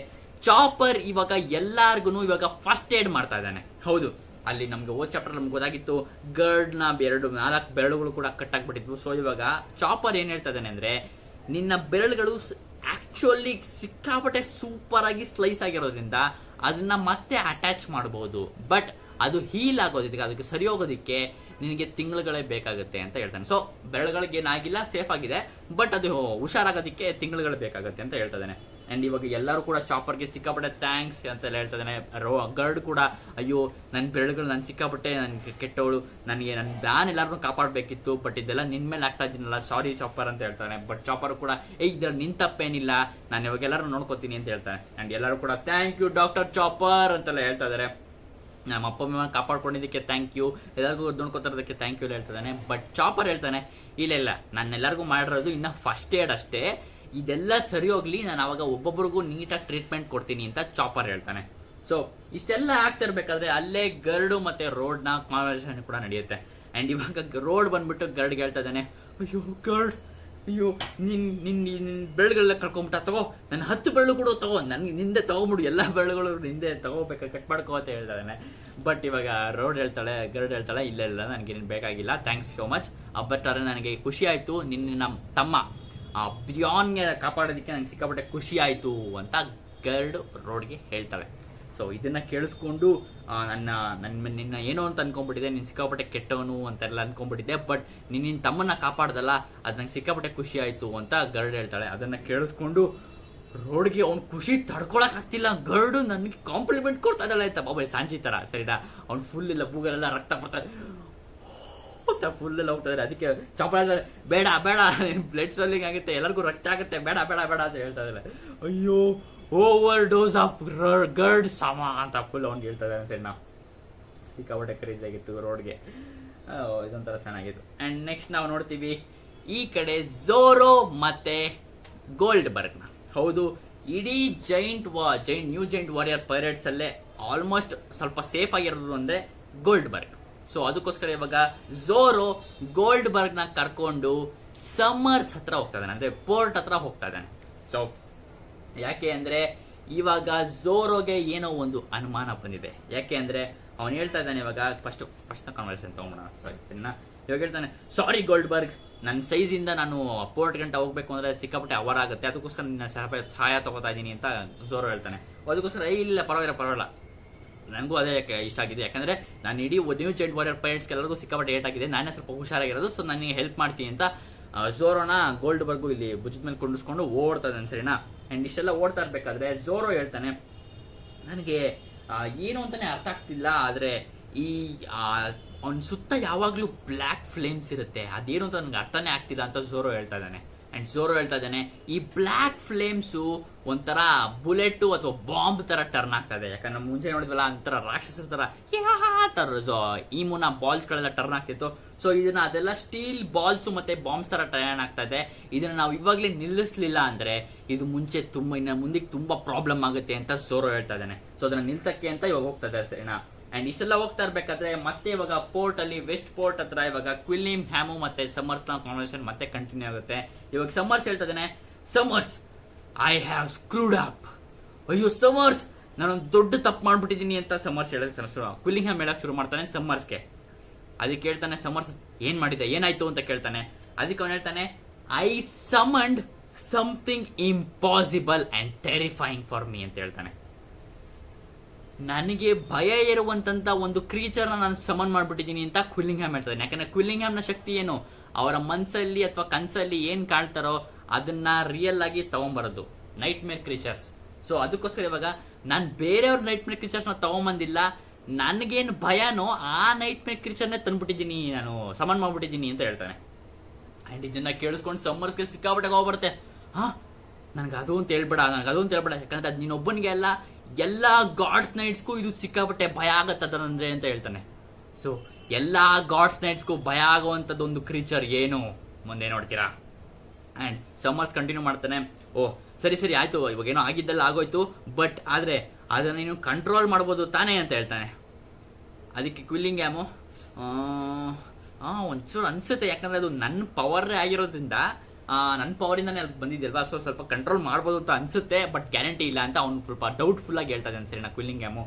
ಚಾಪರ್ ಇವಾಗ ಎಲ್ಲಾರ್ಗು ಇವಾಗ ಫಸ್ಟ್ ಏಡ್ ಮಾಡ್ತಾ ಇದ್ದಾನೆ. ಹೌದು, ಅಲ್ಲಿ ನಮ್ಗೆ ಓದ್ ಚಾಪ್ಟರ್ ನಮ್ಗೆ ಗೊತ್ತಾಗಿತ್ತು, ಗರ್ಡ್ ನ 4 ಬೆರಳುಗಳು ಕೂಡ ಕಟ್ ಆಗ್ಬಿಟ್ಟಿದ್ವು. ಸೊ ಇವಾಗ ಚಾಪರ್ ಏನ್ ಹೇಳ್ತಾ ಇದ್ದಾನೆ ಅಂದ್ರೆ, ನಿನ್ನ ಬೆರಳುಗಳು ಆಕ್ಚುಲಿ ಸಿಕ್ಕಾಪಟ್ಟೆ ಸೂಪರ್ ಆಗಿ ಸ್ಲೈಸ್ ಆಗಿರೋದ್ರಿಂದ ಅದನ್ನ ಮತ್ತೆ ಅಟ್ಯಾಚ್ ಮಾಡಬಹುದು. ಬಟ್ ಅದು ಹೀಲ್ ಆಗೋದಕ್ಕೆ, ಅದಕ್ಕೆ ಸರಿ ಹೋಗೋದಕ್ಕೆ ನಿನಗೆ ತಿಂಗಳುಗಳೇ ಬೇಕಾಗುತ್ತೆ ಅಂತ ಹೇಳ್ತಾನೆ. ಸೊ ಬೆರಳುಗಳಿಗೆ ಏನಾಗಿಲ್ಲ, ಸೇಫ್ ಆಗಿದೆ, ಬಟ್ ಅದು ಹುಷಾರಾಗೋದಕ್ಕೆ ತಿಂಗಳುಗಳು ಬೇಕಾಗುತ್ತೆ ಅಂತ ಹೇಳ್ತಾ ಇದ್ದಾನೆ. ಅಂಡ್ ಇವಾಗ ಎಲ್ಲರೂ ಕೂಡ ಚಾಪರ್ಗೆ ಸಿಕ್ಕಾಪಟ್ಟೆ ಥ್ಯಾಂಕ್ಸ್ ಅಂತೆಲ್ಲ ಹೇಳ್ತಾ ಇದ್ದಾನೆ. ಗರ್ಡ್ ಕೂಡ ಅಯ್ಯೋ ನನ್ನ ಬೆರಳುಗಳು ನಾನು ಸಿಕ್ಕಾಪಟ್ಟೆ ನನ್ಗೆ ಕೆಟ್ಟವಳು, ನನಗೆ ನಾನು ಎಲ್ಲಾರನ್ನೂ ಕಾಪಾಡಬೇಕಿತ್ತು, ಬಟ್ ಇದೆಲ್ಲ ನಿನ್ ಮೇಲೆ ಆಗ್ತಾ ಇದ್ದೀನಲ್ಲ, ಸಾರಿ ಚಾಪರ್ ಅಂತ ಹೇಳ್ತಾನೆ. ಬಟ್ ಚಾಪರ್ ಕೂಡ ಇದ್ರಲ್ಲಿ ನಿನ್ ತಪ್ಪೇನಿಲ್ಲ, ನಾನು ಇವಾಗ ಎಲ್ಲರೂ ನೋಡ್ಕೋತೀನಿ ಅಂತ ಹೇಳ್ತಾನೆ. ಅಂಡ್ ಎಲ್ಲರೂ ಕೂಡ ಥ್ಯಾಂಕ್ ಯು ಡಾಕ್ಟರ್ ಚಾಪರ್ ಅಂತೆಲ್ಲ ಹೇಳ್ತಾ ಇದಾರೆ. ನಮ್ಮ ಅಪ್ಪ ಅಮ್ಮ ಕಾಪಾಡ್ಕೊಂಡಿದ್ದಕ್ಕೆ ಥ್ಯಾಂಕ್ ಯು, ಎಲ್ಲರಿಗೂ ನೋಡ್ಕೊತಾರೋದಕ್ಕೆ ಥ್ಯಾಂಕ್ ಯು ಹೇಳ್ತಾನೆ. ಬಟ್ ಚಾಪರ್ ಹೇಳ್ತಾನೆ ಇಲ್ಲ ನಾನೆಲ್ಲರಿಗೂ ಮಾಡಿರೋದು ಇನ್ನ ಫಸ್ಟ್ ಏಡ್ ಅಷ್ಟೇ, ಇದೆಲ್ಲ ಸರಿ ಹೋಗ್ಲಿ, ನಾನು ಅವಾಗ ಒಬ್ಬೊಬ್ರಿಗೂ ನೀಟಾಗಿ ಟ್ರೀಟ್ಮೆಂಟ್ ಕೊಡ್ತೀನಿ ಅಂತ ಚಾಪರ್ ಹೇಳ್ತಾನೆ. ಸೊ ಇಷ್ಟೆಲ್ಲ ಆಗ್ತಾ ಇರ್ಬೇಕಾದ್ರೆ ಅಲ್ಲೇ ಗರ್ಡು ಮತ್ತೆ ರೋಡ್ ನ ಕಾನ್ವರ್ಸೇಷನ್ ಕೂಡ ನಡೆಯುತ್ತೆ. ಅಂಡ್ ಇವಾಗ ರೋಡ್ ಬಂದ್ಬಿಟ್ಟು ಗರ್ಡ್ಗೆ ಹೇಳ್ತಾ ಇದ್ದಾನೆ, ಅಯ್ಯೋ ಗರ್ಡ್, ಅಯ್ಯೋ ನಿನ್ ಬೆರಳುಗಳೆಲ್ಲ ಕಳ್ಕೊಂಬಿಟ್ಟ, ತಗೋ ನನ್ನ 10 ಬೆರಳು ಕೂಡ ತಗೋ, ನನ್ಗೆ ನಿಂದೆ ತಗೊಂಬಿಡು, ಎಲ್ಲ ಬೆರಳುಗಳು ನಿಂದೆ ತಗೋಬೇಕಾ, ಕಟ್ ಮಾಡ್ಕೋ ಅಂತ ಹೇಳ್ತಾ ಇದ್ದಾನೆ. ಬಟ್ ಇವಾಗ ಗರ್ಡ್ ಹೇಳ್ತಾಳೆ ಇಲ್ಲ ನನಗೆ ನೀನು ಬೇಕಾಗಿಲ್ಲ, ಥ್ಯಾಂಕ್ಸ್ ಸೋ ಮಚ್, ಬಟ್ ಅರೆ ನನಗೆ ಖುಷಿ ಆಯ್ತು, ನಿನ್ನ ತಮ್ಮ ಬಿಯಾನ್ಗೆ ಕಾಪಾಡೋದಕ್ಕೆ ನಂಗೆ ಸಿಕ್ಕಾಪಟ್ಟೆ ಖುಷಿ ಆಯ್ತು ಅಂತ ಗರ್ಡ್ ರೋಡ್ಗೆ ಹೇಳ್ತಾಳೆ. ಸೊ ಇದನ್ನ ಕೇಳಿಸ್ಕೊಂಡು ನಿನ್ನ ಏನೋ ಅಂತ ಅನ್ಕೊಂಡ್ಬಿಟ್ಟಿದೆ, ನೀನ್ ಸಿಕ್ಕಾಪಟ್ಟೆ ಕೆಟ್ಟವನು ಅಂತೆಲ್ಲ ಅನ್ಕೊಂಡ್ಬಿಟ್ಟಿದ್ದೆ, ಬಟ್ ನಿನ್ನ ತಮ್ಮನ್ನ ಕಾಪಾಡ್ದಲ್ಲ, ಅದ್ ನಂಗೆ ಸಿಕ್ಕಾಪಟ್ಟೆ ಖುಷಿ ಆಯ್ತು ಅಂತ ಗರ್ಡ್ ಹೇಳ್ತಾಳೆ. ಅದನ್ನ ಕೇಳಿಸ್ಕೊಂಡು ರೋಡ್ಗೆ ಅವ್ನು ಖುಷಿ ತಡ್ಕೊಳಕ್ ಆಗ್ತಿಲ್ಲ. ಗರ್ಡು ನನ್ಗೆ ಕಾಂಪ್ಲಿಮೆಂಟ್ ಕೊಡ್ತಾ ಇದ್ದಾಳೆ ಅಂತ ಬಾಬಾ ಸಾಂಚಿ ತರ, ಸರಿನಾ? ಅವ್ನು ಫುಲ್ ಇಲ್ಲ ಬೂಗಲೆಲ್ಲ ರಕ್ತ ಬರ್ತಾ ಫುಲ್ ಎಲ್ಲ ಹೋಗ್ತಾ ಇದ್ದಾರೆ. ಅದಕ್ಕೆ ಚಾಪರ್ ಬೇಡ ಬ್ಲಡ್ ಸ್ವೆಲ್ಲಿಂಗ್ ಆಗುತ್ತೆ, ಎಲ್ಲರಿಗೂ ರಕ್ತ ಆಗುತ್ತೆ, ಬೇಡ ಅಂತ ಹೇಳ್ತಾ ಇದ್ದಾರೆ. ಅಯ್ಯೋ ಓವರ್ ಡೋಸ್ ಆಫ್ ಗರ್ಡ್ ಸಮ ಅಂತ ಫುಲ್ ಅವ್ನಿಗೆ ಹೇಳ್ತಾ ಇದ್ದಾನೆ. ಸರಿ, ನಾವು ಸಿಕ್ಕಾಪಟ್ಟೆ ಕ್ರೇಜ್ ಆಗಿತ್ತು ರೋಡ್ಗೆ, ಇದೊಂಥರ ಚೆನ್ನಾಗಿತ್ತು. ಅಂಡ್ ನೆಕ್ಸ್ಟ್ ನಾವು ನೋಡ್ತೀವಿ ಈ ಕಡೆ ಝೋರೋ ಮತ್ತೆ ಗೋಲ್ಡ್ ಬರ್ಗ್ ನ. ಹೌದು, ಇಡೀ ನ್ಯೂ ಜೈಂಟ್ ವಾರಿಯರ್ ಪೈರೇಟ್ಸ್ ಅಲ್ಲೇ ಆಲ್ಮೋಸ್ಟ್ ಸ್ವಲ್ಪ ಸೇಫ್ ಆಗಿರೋದು ಅಂದ್ರೆ ಗೋಲ್ಡ್ ಬರ್ಗ್. ಸೊ ಅದಕ್ಕೋಸ್ಕರ ಇವಾಗ ಝೋರೋ ಗೋಲ್ಡ್ ಬರ್ಗ್ ನ ಕರ್ಕೊಂಡು ಸಮ್ಮರ್ಸ್ ಹತ್ರ ಹೋಗ್ತಾ ಇದ್ದಾನೆ, ಅಂದ್ರೆ ಪೋರ್ಟ್ ಹತ್ರ ಹೋಗ್ತಾ ಇದ್ದಾನೆ. ಸೊ ಯಾಕೆ ಅಂದ್ರೆ ಇವಾಗ ಝೋರೋಗೆ ಏನೋ ಒಂದು ಅನುಮಾನ ಬಂದಿದೆ. ಯಾಕೆ ಅಂದ್ರೆ ಅವನು ಹೇಳ್ತಾ ಇದ್ದಾನೆ, ಇವಾಗ ಫಸ್ಟ್ ಕಾನ್ವರ್ಸೇಷನ್ ತಗೊಂಬೋಣ. ಇವಾಗ ಹೇಳ್ತಾನೆ, ಸಾರಿ ಗೋಲ್ಡ್ ಬರ್ಗ್, ನನ್ನ ಸೈಜ್ ಇಂದ ನಾನು ಪೋರ್ಟ್ ಗಂಟ ಹೋಗ್ಬೇಕು ಅಂದ್ರೆ ಸಿಕ್ಕಾಪಟ್ಟೆ ಅವರ್ ಆಗುತ್ತೆ, ಅದಕ್ಕೋಸ್ಕರ ನಿನ್ನ ಸಹಾಯ ತಗೋತಾ ಇದ್ದೀನಿ ಅಂತ ಝೋರೋ ಹೇಳ್ತಾನೆ. ಅದಕ್ಕೋಸ್ಕರ ಇಲ್ಲ ಪರವಾಗಿಲ್ಲ, ನನಗೂ ಅದೇ ಇಷ್ಟ ಆಗಿದೆ, ಯಾಕಂದ್ರೆ ನಾನು ಇಡೀ ನ್ಯೂ ಜೈಂಟ್ ವಾರಿಯರ್ ಪೈರೇಟ್ಸ್ ಎಲ್ಲರಿಗೂ ಸಿಕ್ಕಾಪಟ್ಟೆ ಏಟ್ ಆಗಿದೆ, ನಾನೇ ಸ್ವಲ್ಪ ಹುಷಾರಾಗಿರೋದು, ಸೊ ನನಗೆ ಹೆಲ್ಪ್ ಮಾಡ್ತೀನಿ ಅಂತ ಝೋರೋನ ಗೋಲ್ಡ್ ಬರ್ಗು ಇಲ್ಲಿ ಭುಜದ ಮೇಲೆ ಕೊಂಡಿಸ್ಕೊಂಡು ಓಡ್ತಾ ಇದ್ದಾನೆ. ಸರಿನಾ? ಅಂಡ್ ಇಷ್ಟೆಲ್ಲ ಓಡ್ತಾ ಇರ್ಬೇಕಾದ್ರೆ ಝೋರೋ ಹೇಳ್ತಾನೆ, ನನಗೆ ಏನು ಅಂತಾನೆ ಅರ್ಥ ಆಗ್ತಿಲ್ಲ, ಆದ್ರೆ ಈ ಅವನ ಸುತ್ತ ಯಾವಾಗ್ಲೂ ಬ್ಲ್ಯಾಕ್ ಫ್ಲೇಮ್ಸ್ ಇರುತ್ತೆ, ಅದೇನು ಅಂತ ನನಗೆ ಅರ್ಥನೇ ಆಗ್ತಿಲ್ಲ ಅಂತ ಝೋರೋ ಹೇಳ್ತಾ ಇದ್ದಾನೆ. ಅಂಡ್ ಝೋರೋ ಹೇಳ್ತಾ ಇದ್ದಾನೆ, ಈ ಬ್ಲ್ಯಾಕ್ ಫ್ಲೇಮ್ಸ್ ಒಂಥರ ಬುಲೆಟ್ ಅಥವಾ ಬಾಂಬ್ ತರ ಟರ್ನ್ ಆಗ್ತಾ ಇದೆ. ಯಾಕಂದ್ರೆ ಮುಂಚೆ ನೋಡಿದ್ವಲ್ಲ ಒಂಥರ ರಾಕ್ಷಸರ ತರ ಈಮುನ ಬಾಲ್ಸ್ ಗಳೆಲ್ಲ ಟರ್ನ್ ಆಗ್ತಿತ್ತು. ಸೊ ಇದನ್ನ ಅದೆಲ್ಲ ಸ್ಟೀಲ್ ಬಾಲ್ಸ್ ಮತ್ತೆ ಬಾಂಬ್ಸ್ ತರ ಟರ್ನ್ ಆಗ್ತಾ ಇದೆ. ಇದನ್ನ ನಾವು ಇವಾಗ್ಲೇ ನಿಲ್ಲಿಸ್ಲಿಲ್ಲ ಅಂದ್ರೆ ಇದು ಇನ್ನು ಮುಂದಕ್ಕೆ ತುಂಬಾ ಪ್ರಾಬ್ಲಮ್ ಆಗುತ್ತೆ ಅಂತ ಝೋರೋ ಹೇಳ್ತಾ ಇದ್ದಾನೆ. ಸೊ ಅದನ್ನ ನಿಲ್ಸಕ್ಕೆ ಅಂತ ಇವಾಗ ಹೋಗ್ತಾ ಇದ್ದಾರೆ. ಸರಿನಾ? ಅಂಡ್ ಇಷ್ಟೆಲ್ಲ ಹೋಗ್ತಾ ಇರ್ಬೇಕಾದ್ರೆ ಮತ್ತೆ ಇವಾಗ ಪೋರ್ಟ್ ಅಲ್ಲಿ ವೆಸ್ಟ್ ಪೋರ್ಟ್ ಹತ್ರ ಇವಾಗ ಕ್ವಿಲ್ಲಿಮ್ ಹ್ಯಾಮು ಮತ್ತೆ ಸಮ್ಮರ್ಸ್ ನ ಕಾನ್ವರ್ಸೇಷನ್ ಮತ್ತೆ ಕಂಟಿನ್ಯೂ ಆಗುತ್ತೆ. ಇವಾಗ ಸಮ್ಮರ್ಸ್ ಹೇಳ್ತಾ ಇದ್ದಾನೆ, summers I have screwed up. ಅಯ್ಯೋ ಸಮ್ಮರ್ಸ್, ನಾನೊಂದು ದೊಡ್ಡ ತಪ್ಪು ಮಾಡ್ಬಿಟ್ಟಿದ್ದೀನಿ ಅಂತ ಸಮ್ಮರ್ಸ್ ಹೇಳಕ್ ಕ್ವಿಲ್ಲಿಂಗ್ ಹ್ಯಾಮ್ ಹೇಳಕ್ ಶುರು ಮಾಡ್ತಾನೆ ಸಮ್ಮರ್ಸ್ಗೆ. ಅದಕ್ಕೆ ಹೇಳ್ತಾನೆ ಸಮ್ಮರ್ಸ್, ಏನ್ ಮಾಡಿದೆ, ಏನಾಯ್ತು ಅಂತ ಕೇಳ್ತಾನೆ. ಅದಕ್ಕೆ ಅವನು ಹೇಳ್ತಾನೆ, I summoned something impossible and terrifying for me ಅಂತ ಹೇಳ್ತಾನೆ. ನನಗೆ ಭಯ ಇರುವಂತ ಒಂದು ಕ್ರೀಚರ್ ನಾನು ಸಮನ್ ಮಾಡ್ಬಿಟ್ಟಿದ್ದೀನಿ ಅಂತ ಕ್ವಿಲ್ಲಿಂಗ್ ಹ್ಯಾಮ್ ಹೇಳ್ತಾನೆ. ಯಾಕಂದ್ರೆ ಕ್ವಿಲ್ಲಿಂಗ್ ಹ್ಯಾಮ್ ನ ಶಕ್ತಿ ಏನು, ಅವರ ಮನ್ಸಲ್ಲಿ ಅಥವಾ ಕನ್ಸಲ್ಲಿ ಏನ್ ಕಾಣ್ತಾರೋ ಅದನ್ನ ರಿಯಲ್ ಆಗಿ ತಗೊಂಡ್ಬರೋದು, ನೈಟ್ ಮೇರ್ ಕ್ರೀಚರ್ಸ್. ಸೊ ಅದಕ್ಕೋಸ್ಕರ ಇವಾಗ ನಾನು ಬೇರೆಯವ್ರ ನೈಟ್ ಮೇರ್ ಕ್ರೀಚರ್ಸ್ ನ ತಗೊಂಬಂದಿಲ್ಲ, ನನಗೇನು ಭಯನೋ ಆ ನೈಟ್ ಮೇರ್ ಕ್ರೀಚರ್ನೇ ತಂದ್ಬಿಟ್ಟಿದ್ದೀನಿ, ನಾನು ಸಮನ್ ಮಾಡ್ಬಿಟ್ಟಿದ್ದೀನಿ ಅಂತ ಹೇಳ್ತಾನೆ. ಅಂಡ್ ಇದನ್ನ ಕೇಳಿಸ್ಕೊಂಡು ಸಮ್ಮರ್ಸ್ಗೆ ಸಿಕ್ಕಾಪಟ್ಟೆ ಹೋಗ್ಬರುತ್ತೆ. ನನಗೆ ಅದು ಅಂತ ಹೇಳ್ಬೇಡ, ಯಾಕಂದ್ರೆ ಅದು ನೀನೊಬ್ಬನಿಗೆ ಅಲ್ಲ, ಎಲ್ಲಾ ಗಾಡ್ಸ್ ನೈಟ್ಸ್ಗೂ ಇದು ಸಿಕ್ಕಾಪಟ್ಟೆ ಭಯ ಆಗತ್ತದಂದ್ರೆ ಅಂತ ಹೇಳ್ತಾನೆ. ಸೊ ಎಲ್ಲಾ ಗಾಡ್ಸ್ ನೈಟ್ಸ್ಗೂ ಭಯ ಆಗುವಂತದ್ದು ಒಂದು ಕ್ರೀಚರ್ ಏನು ಮುಂದೆ ನೋಡ್ತೀರಾ. ಅಂಡ್ ಸಮ್ಮರ್ಸ್ ಕಂಟಿನ್ಯೂ ಮಾಡ್ತಾನೆ, ಸರಿ ಆಯ್ತು, ಇವಾಗ ಏನೋ ಆಗಿದ್ದೆಲ್ಲ ಆಗೋಯ್ತು, ಬಟ್ ಆದ್ರೆ ಅದನ್ನ ನೀನು ಕಂಟ್ರೋಲ್ ಮಾಡ್ಬೋದು ತಾನೇ ಅಂತ ಹೇಳ್ತಾನೆ. ಅದಕ್ಕೆ ಕ್ವಿಲ್ಲಿಂಗ್ ಹ್ಯಾಮು ಒಂಚೂರು ಅನ್ಸುತ್ತೆ, ಯಾಕಂದ್ರೆ ಅದು ನನ್ನ ಪವರ್ ಆಗಿರೋದ್ರಿಂದ ನನ್ನ ಪವರಿಂದಾನೇ ಅಲ್ಲಿ ಬಂದಿದ್ಯಲ್ವಾ, ಸೊ ಸ್ವಲ್ಪ ಕಂಟ್ರೋಲ್ ಮಾಡ್ಬೋದು ಅಂತ ಅನ್ಸುತ್ತೆ, ಬಟ್ ಗ್ಯಾರಂಟಿ ಇಲ್ಲ ಅಂತ ಅವ್ನು ಸ್ವಲ್ಪ ಡೌಟ್ಫುಲ್ ಆಗಿ ಹೇಳ್ತಾ ಇದ್ದಾನೆ. ಸರಿ ನಾ ಕ್ವಿಲ್ಲಿಂಗ್ ಹ್ಯಾಮು.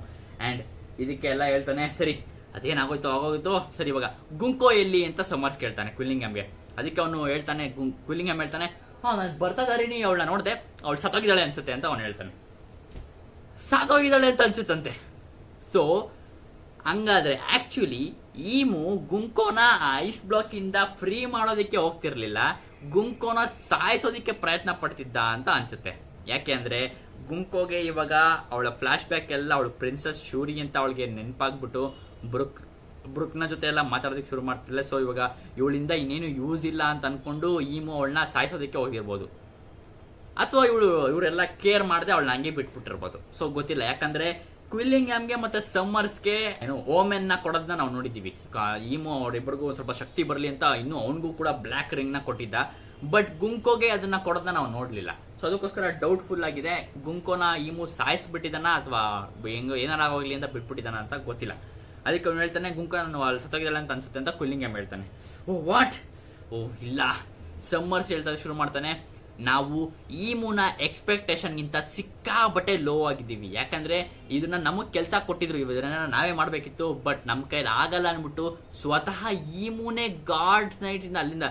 ಅಂಡ್ ಇದಕ್ಕೆಲ್ಲ ಹೇಳ್ತಾನೆ, ಸರಿ ಅದೇನಾಗೋಯ್ತು, ಸರಿ ಇವಾಗ ಗುಂಕೋ ಎಲ್ಲಿ ಅಂತ ಸಮ್ಮರ್ಸ್ ಕೇಳ್ತಾನೆ ಕ್ವಿಲ್ಲಿಂಗ್ ಹ್ಯಾಮ್ಗೆ. ಅದಕ್ಕೆ ಅವನು ಹೇಳ್ತಾನೆ, ಕ್ವಿಲ್ಲಿಂಗ್ ಹ್ಯಾಮ್ ಹೇಳ್ತಾನೆ, ನಾನು ಬರ್ತಾ ಇದಾರೀನಿ, ಅವಳನ್ನ ನೋಡಿದೆ, ಅವಳು ಸತ್ತೋಗಿದ್ದಾಳೆ ಅನ್ಸುತ್ತೆ ಅಂತ ಅವನು ಹೇಳ್ತಾನೆ. ಸತ್ತೋಗಿದ್ದಾಳೆ ಅಂತ ಅನ್ಸುತ್ತಂತೆ. ಸೊ ಹಂಗಾದ್ರೆ ಆಕ್ಚುಲಿ ಈಮು ಗುಂಕೋನ ಐಸ್ ಬ್ಲಾಕ್ ಇಂದ ಫ್ರೀ ಮಾಡೋದಕ್ಕೆ ಹೋಗ್ತಿರ್ಲಿಲ್ಲ, ಗುಂಕೋನ ಸಾಯಿಸೋದಿಕ್ಕೆ ಪ್ರಯತ್ನ ಪಡ್ತಿದ್ದ ಅಂತ ಅನ್ಸುತ್ತೆ. ಯಾಕೆ ಅಂದ್ರೆ ಗುಂಕೋಗೆ ಇವಾಗ ಅವಳ ಫ್ಲಾಶ್ ಬ್ಯಾಕ್ ಎಲ್ಲ ಅವಳು ಪ್ರಿನ್ಸಸ್ ಶೂರಿ ಅಂತ ಅವಳಿಗೆ ನೆನಪಾಗ್ಬಿಟ್ಟು ಬ್ರುಕ್ನ ಜೊತೆ ಎಲ್ಲ ಮಾತಾಡೋದಕ್ಕೆ ಶುರು ಮಾಡ್ತಿಲ್ಲ. ಸೊ ಇವಾಗ ಇವಳಿಂದ ಇನ್ನೇನು ಯೂಸ್ ಇಲ್ಲ ಅಂತ ಅನ್ಕೊಂಡು ಈಮು ಅವಳನ್ನ ಸಾಯಿಸೋದಕ್ಕೆ ಹೋಗಿರ್ಬೋದು, ಅಥವಾ ಇವರೆಲ್ಲ ಕೇರ್ ಮಾಡದೆ ಅವಳನ್ನ ಹಂಗೆ ಬಿಟ್ಬಿಟ್ಟಿರ್ಬೋದು. ಸೊ ಗೊತ್ತಿಲ್ಲ. ಯಾಕಂದ್ರೆ ಕ್ವಿಲ್ಲಿಂಗ್ಯಾಮ್ಗೆ ಮತ್ತೆ ಸಮ್ಮರ್ಸ್ಗೆ ಏನು ಓಮೆನ್ ನ ಕೊಡೋದನ್ನ ನಾವು ನೋಡಿದೀವಿ. ಈಮೋ ಅವರಿಬ್ಬರಿಗೂ ಒಂದ್ ಸ್ವಲ್ಪ ಶಕ್ತಿ ಬರಲಿ ಅಂತ ಇನ್ನು ಅವನಿಗೂ ಕೂಡ ಬ್ಲಾಕ್ ರಿಂಗ್ ನ ಕೊಟ್ಟಿದ್ದ. ಬಟ್ ಗುಂಕೋಗೆ ಅದನ್ನ ಕೊಡೋದನ್ನ ನಾವು ನೋಡ್ಲಿಲ್ಲ. ಸೊ ಅದಕ್ಕೋಸ್ಕರ ಡೌಟ್ಫುಲ್ ಆಗಿದೆ, ಗುಂಕೋನ ಈಮು ಸಾಯಿಸ್ಬಿಟ್ಟಿದಾನ ಅಥವಾ ಹೆಂಗೋ ಏನಾರ ಆಗೋಗ್ಲಿ ಅಂತ ಬಿಟ್ಬಿಟ್ಟಿದಾನ ಅಂತ ಗೊತ್ತಿಲ್ಲ. ಅದಕ್ಕೆ ಅವ್ನು ಹೇಳ್ತಾನೆ ಗುಂಕೋ ನಾನು ಅಲ್ಲಿ ಸತ್ತೋಗಿದಲ್ಲ ಅಂತ ಅನ್ಸುತ್ತೆ ಅಂತ ಕ್ವಿಲ್ಲಿಂಗ್ಯಾಮ್ ಹೇಳ್ತಾನೆ. ಓ ವಾಟ್, ಓ ಇಲ್ಲ. ಸಮ್ಮರ್ಸ್ ಹೇಳ್ತಾರೆ ಶುರು ಮಾಡ್ತಾನೆ, ನಾವು ಈಮುನ ಎಕ್ಸ್ಪೆಕ್ಟೇಷನ್ ಗಿಂತ ಸಿಕ್ಕಾಬಟ್ಟೆ ಲೋ ಆಗಿದ್ದೀವಿ. ಯಾಕಂದ್ರೆ ಇದನ್ನ ನಮಗ್ ಕೆಲಸ ಕೊಟ್ಟಿದ್ರು, ಇದನ್ನ ನಾವೇ ಮಾಡ್ಬೇಕಿತ್ತು, ಬಟ್ ನಮ್ ಕೈಲಿ ಆಗಲ್ಲ ಅನ್ಬಿಟ್ಟು ಸ್ವತಃ ಈಮುನೇ ಗಾಡ್ಸ್ ನೈಟ್ ಇಂದ ಅಲ್ಲಿಂದ